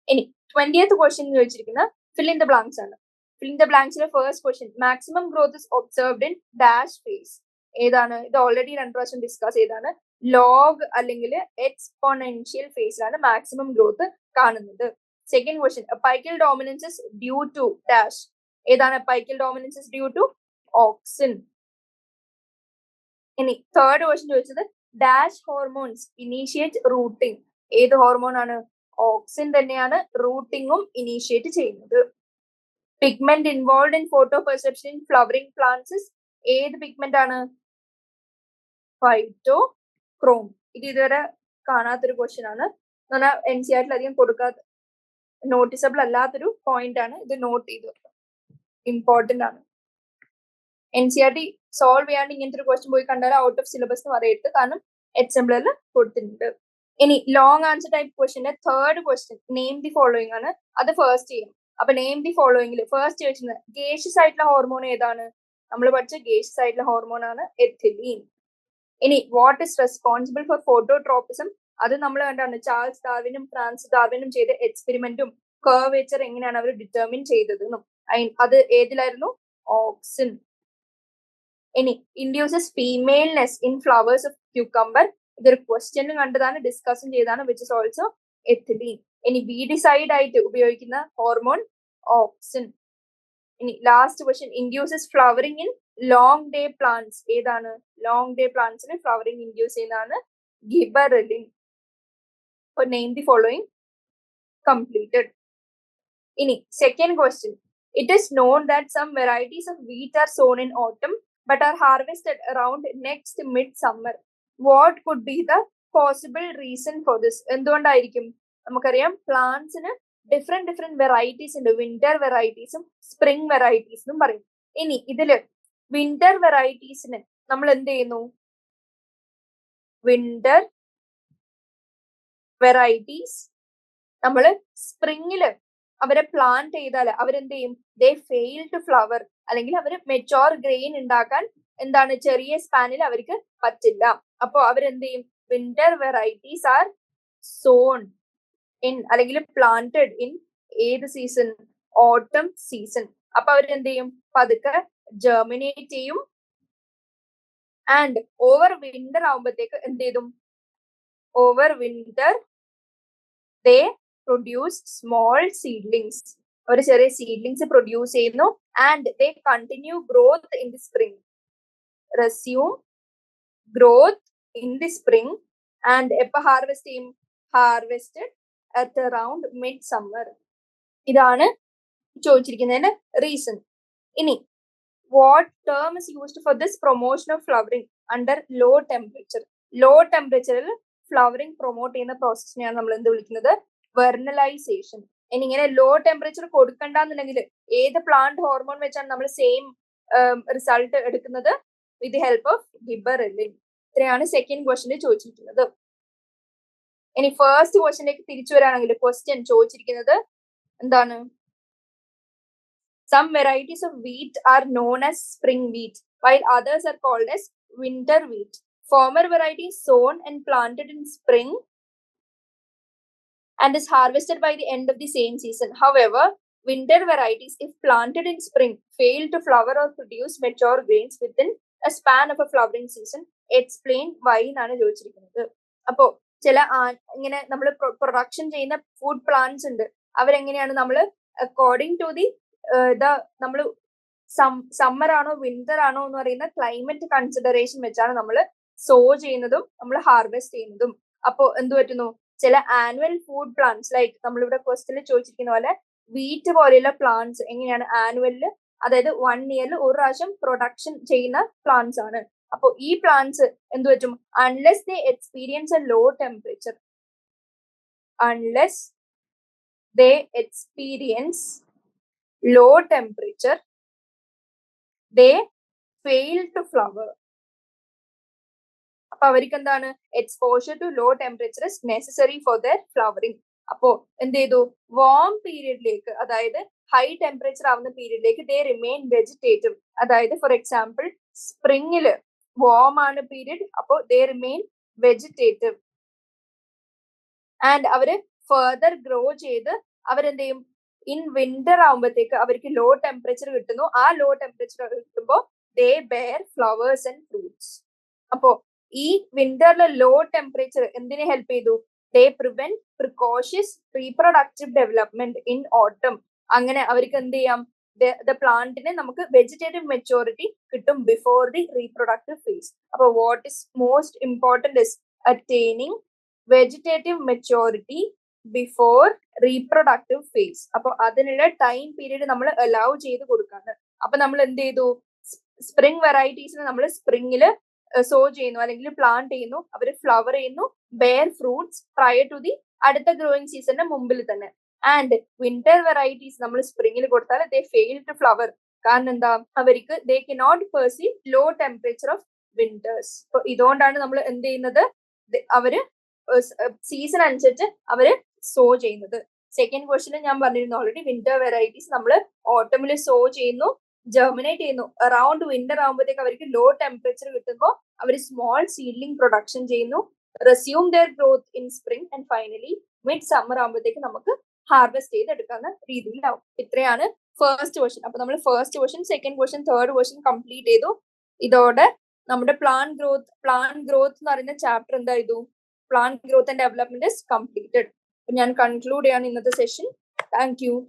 ഇനി 20th ക്വസ്റ്റ്യൻ ചോദിച്ചിരിക്കുന്ന ഫിൽ ഇൻ ദ ബ്ലാങ്ക്സ് ആണ്. ഫിൽ ഇൻ ദ ബ്ലാങ്ക്സിലെ first question, maximum growth is observed in dash phase. ഏതാണ്? ഇത് ഓൾറെഡി 2 പ്രാവശ്യം ഡിസ്കസ് ചെയ്താണ്. ലോഗ് അല്ലെങ്കിൽ എക്സ്പോണൻഷ്യൽ ഫേസിലാണ് മാക്സിമം ഗ്രോത്ത് കാണുന്നത്. Second question, apical dominance due to dash. ഏതാണ് അപ്പൈക്കൽ ഡോമിനൻസ് ഡ്യൂ ടു? ഓക്സിൻ. ഇനി തേർഡ് ക്വസ്റ്റ്യൻ ചോദിച്ചത്, ഡാഷ് ഹോർമോൺസ് ഇനീഷ്യേറ്റ് റൂട്ടിംഗ്. ഏത് ഹോർമോൺ ആണ്? ഓക്സിൻ തന്നെയാണ് റൂട്ടിങ്ങും ഇനീഷ്യേറ്റ് ചെയ്യുന്നത്. Pigment involve in photo perception in flowering plants. ഏത് പിഗ്മെന്റ് ആണ്? ഫൈറ്റോക്രോം. ഇത് ഇതുവരെ കാണാത്തൊരു ക്വസ്റ്റ്യൻ ആണ്. NCERT അധികം കൊടുക്കാത്ത, നോട്ടീസബിൾ അല്ലാത്തൊരു പോയിന്റ് ആണ്. ഇത് നോട്ട് ചെയ്ത് വെക്കാം, ഇമ്പോർട്ടന്റ് ആണ്. NCERT സോൾവ് ചെയ്യാണ്ട് ഇങ്ങനത്തെ ഒരു ക്വസ്റ്റ്യൻ പോയി കണ്ടാൽ ഔട്ട് ഓഫ് സിലബസ് എന്ന് പറയരുത്, കാരണം എക്സാമ്പിളിൽ കൊടുത്തിട്ടുണ്ട്. ഇനി ലോങ് ആൻസർ ടൈപ്പ് ക്വസ്റ്റ്യന്റെ third question, name the following ആണ്. അത് ഫസ്റ്റ് ചെയ്യും. അപ്പൊ നെയിം ദി ഫോളോയിങ്ങിൽ ഫസ്റ്റ് ചോദിച്ചത് ഗേഷ്യസ് ആയിട്ടുള്ള ഹോർമോൺ ഏതാണ്? നമ്മൾ പഠിച്ച ഗേഷ്യസ് ആയിട്ടുള്ള ഹോർമോൺ ആണ് എഥിലീൻ. ഇനി what is responsible for phototropism? അത് നമ്മൾ കണ്ടാണ് ചാൾസ് ഡാർവിനും ഫ്രാൻസിസ് ഡാർവിനും ചെയ്ത എക്സ്പെരിമെന്റും കർവേച്ചർ എങ്ങനെയാണ് അവർ ഡിറ്റർമിൻ ചെയ്തതെന്നും. അത് ഏതിലായിരുന്നു? ഓക്സിൻ. ഇനി ഇൻഡ്യൂസസ് ഫീമെയിൽനെസ് ഇൻ ഫ്ലവേഴ്സ് ഓഫ് ക്യൂക്കംബർ. ഇതൊരു ക്വസ്റ്റ്യനും കണ്ടതാണ്, ഡിസ്കസും ചെയ്താണ്, വിച്ച് ഇസ് ഓൾസോ എത്തിലീൻ. ഇനി വീഡിസൈഡ് ആയിട്ട് ഉപയോഗിക്കുന്ന ഹോർമോൺ ഓക്സിൻ. ഇനി last question, induces flowering in long day plants. ഏതാണ്? ലോങ് ഡേ പ്ലാന്റ്സിന് ഫ്ലവറിംഗ് ഇൻഡ്യൂസ് ചെയ്യുന്നതാണ് gibberellin. Name the following. completed. Ini second question, it is known that some varieties of wheat are sown in autumn but are harvested around next midsummer. What could be the possible reason for this? എന്തുകൊണ്ടായിരിക്കും? നമുക്കറിയാം പ്ലാന്റ്സിന് different varieties ഉണ്ട്. Winter വെറൈറ്റീസും spring വെറൈറ്റീസും പറയും. ഇനി ഇതില് winter വെറൈറ്റീസിന് നമ്മൾ എന്ത് ചെയ്യുന്നു? Winter varieties നമ്മള് സ്പ്രിങ്ങില് അവരെ പ്ലാന്റ് ചെയ്താൽ അവരെന്ത് ചെയ്യും? ദേ ഫെയിൽ ടു ഫ്ലവർ, അല്ലെങ്കിൽ അവർ മെച്ചോർ ഗ്രെയിൻ ഉണ്ടാക്കാൻ എന്താണ് ചെറിയ സ്പാനിൽ അവർക്ക് പറ്റില്ല. അപ്പോ അവരെന്ത് ചെയ്യും? Winter varieties are sown in അല്ലെങ്കിൽ പ്ലാന്റഡ് ഇൻ ഏത് സീസൺ? Autumn season. അപ്പൊ അവരെന്ത് ചെയ്യും? പതുക്കെ ജെർമിനേറ്റ് ചെയ്യും. ആൻഡ് ഓവർ വിന്റർ ആവുമ്പോഴത്തേക്ക് എന്ത് ചെയ്തും? Over winter they produce small seedlings. ഒരു ചെറിയ സീഡ്ലിങ്സ് പ്രൊഡ്യൂസ് ചെയ്യുന്നു. And they continue growth in the spring. Resume growth in the spring. And എപ്പോ ഹാർവെസ്റ്റ് ചെയ്യും? Harvested at around mid summer. ഇതാണ് ചോദിച്ചിരിക്കുന്നതിന്റെ റീസൺ. ഇനി what term is used for this promotion of flowering under low temperature? Low ടെമ്പറേച്ചറിൽ flowering promote ചെയ്യുന്ന പ്രോസസ്സിനെയാണ് നമ്മൾ എന്ത് വിളിക്കുന്നത്? വെർണലൈസേഷൻ. ഇനി ഇങ്ങനെ ലോ ടെമ്പറേച്ചർ കൊടുക്കണ്ടെന്നുണ്ടെങ്കിൽ ഏത് പ്ലാന്റ് ഹോർമോൺ വെച്ചാണ് നമ്മൾ സെയിം റിസൾട്ട് എടുക്കുന്നത്? With help of gibberellin. ഇത്രയാണ് സെക്കൻഡ് ക്വസ്റ്റ്യനിൽ ചോദിച്ചിരിക്കുന്നത്. ഇനി ഫസ്റ്റ് ക്വസ്റ്റ്യനിലേക്ക് തിരിച്ചു വരാണെങ്കിൽ ക്വസ്റ്റ്യൻ ചോദിച്ചിരിക്കുന്നത് എന്താണ്? Some varieties of wheat are known as spring wheat, while others are called as winter wheat. Former varieties sown and planted in spring and is harvested by the end of the same season. However, winter varieties, if planted in spring, fail to flower or produce mature grains within a span of a flowering season. Explain why എന്നാണ് ചോദിച്ചിരിക്കുന്നത്. അപ്പോ ചില ഇങ്ങനെ നമ്മൾ production ചെയ്യുന്ന food plants ഉണ്ട്. അവരെങ്ങനെയാണ് നമ്മൾ അക്കോർഡിംഗ് ടു ദി നമ്മൾ സമ്മർ ആണോ വിന്റർ ആണോ എന്ന് പറയുന്ന ക്ലൈമറ്റ് കൺസിഡറേഷൻ വെച്ചാണ് നമ്മൾ സോ ചെയ്യുന്നതും നമ്മൾ ഹാർവെസ്റ്റ് ചെയ്യുന്നതും. അപ്പോ എന്ത് പറ്റുന്നു? ചില ആനുവൽ ഫുഡ് പ്ലാന്റ്സ് ലൈക്ക് നമ്മളിവിടെ ക്വസ്റ്റ്യനിൽ ചോദിച്ചിരിക്കുന്ന പോലെ വീറ്റ് പോലെയുള്ള പ്ലാന്റ്സ് എങ്ങനെയാണ് ആനുവലില്, അതായത് 1 ഇയറിൽ ഒരു പ്രാവശ്യം പ്രൊഡക്ഷൻ ചെയ്യുന്ന പ്ലാന്റ്സ് ആണ്. അപ്പോ ഈ പ്ലാന്റ്സ് എന്ത് പറ്റും? Unless they experience a low temperature, unless they experience low temperature, they fail to flower. അപ്പൊ അവർക്ക് എന്താണ്? Exposure to low temperature is necessary for their flowering. അപ്പോ എന്ത് ചെയ്തു? വാം പീരിയഡിലേക്ക്, അതായത് ഹൈ ടെമ്പറേച്ചർ ആവുന്ന പീരിയഡിലേക്ക് ദേ റിമെയിൻ വെജിറ്റേറ്റീവ്. അതായത് ഫോർ എക്സാമ്പിൾ സ്പ്രിംഗില് വാം ആണ് പീരിയഡ്, അപ്പോ ദേ റിമെയിൻ വെജിറ്റേറ്റീവ്. ആൻഡ് അവര് ഫർദർ ഗ്രോ ചെയ്ത് അവരെന്ത് ചെയ്യും? ഇൻ വിന്റർ ആവുമ്പോഴത്തേക്ക് അവർക്ക് ലോ ടെമ്പറേച്ചർ കിട്ടുന്നു. ആ ലോ ടെമ്പറേച്ചർ കിട്ടുമ്പോൾ they bear flowers and fruits. അപ്പോ ഈ വിന്ററിലെ ലോ ടെമ്പറേച്ചർ എന്തിനെ ഹെൽപ്പ് ചെയ്തു? They prevent precocious reproductive development in autumn. അങ്ങനെ അവർക്ക് എന്ത് ചെയ്യാം? ദ പ്ലാന്റിന് നമുക്ക് വെജിറ്റേറ്റീവ് മെച്ചോറിറ്റി കിട്ടും ബിഫോർ ദി റീപ്രൊഡക്റ്റീവ് ഫേസ്. അപ്പൊ what is most important is attaining vegetative maturity before reproductive phase. അപ്പൊ അതിനുള്ള ടൈം പീരീഡ് നമ്മൾ അലൗ ചെയ്ത് കൊടുക്കാണ്. അപ്പൊ നമ്മൾ എന്ത് ചെയ്തു? സ്പ്രിംഗ് വെറൈറ്റീസിന് നമ്മൾ സ്പ്രിംഗില് സോ ചെയ്യുന്നു അല്ലെങ്കിൽ പ്ലാന്റ് ചെയ്യുന്നു. അവർ ഫ്ലവർ ചെയ്യുന്നു, bear fruits prior to the അടുത്ത ഗ്രോയിങ് സീസണിന്റെ മുമ്പിൽ തന്നെ. ആൻഡ് വിന്റർ വെറൈറ്റീസ് നമ്മൾ സ്പ്രിംഗിൽ കൊടുത്താൽ ദേ ഫെയിൽ ടു ഫ്ലവർ. കാരണം എന്താ? അവർക്ക് they cannot perceive low temperature of winters. അപ്പൊ ഇതുകൊണ്ടാണ് നമ്മൾ എന്ത് ചെയ്യുന്നത്? അവര് സീസൺ അനുസരിച്ച് അവര് സോ ചെയ്യുന്നത്. സെക്കൻഡ് ക്വസ്റ്റ്യനിൽ ഞാൻ പറഞ്ഞിരുന്നു ഓൾറെഡി, വിന്റർ വെറൈറ്റീസ് നമ്മൾ ഓട്ടമിൽ സോ ചെയ്യുന്നു, ജെർമിനേറ്റ് ചെയ്യുന്നു. അറൌണ്ട് വിന്റർ ആകുമ്പോഴത്തേക്ക് അവർക്ക് ലോ ടെമ്പറേച്ചർ കിട്ടുമ്പോൾ അവർ സ്മോൾ സീഡ്ലിംഗ് പ്രൊഡക്ഷൻ ചെയ്യുന്നു, resume there growth in spring and finally mid summer ആകുമ്പോഴത്തേക്ക് നമുക്ക് ഹാർവെസ്റ്റ് ചെയ്തെടുക്കാവുന്ന രീതിയിലാവും. ഇത്രയാണ് ഫസ്റ്റ് ക്വസ്റ്റ്യൻ. അപ്പൊ നമ്മൾ first question, second question, third question complete ചെയ്തു. ഇതോടെ നമ്മുടെ പ്ലാന്റ് ഗ്രോത്ത് എന്ന് പറയുന്ന ചാപ്റ്റർ എന്താ ചെയ്തു? Plant growth and development is completed. ഞാൻ കൺക്ലൂഡ് ചെയ്യാണ് ഇന്നത്തെ സെഷൻ. Thank you.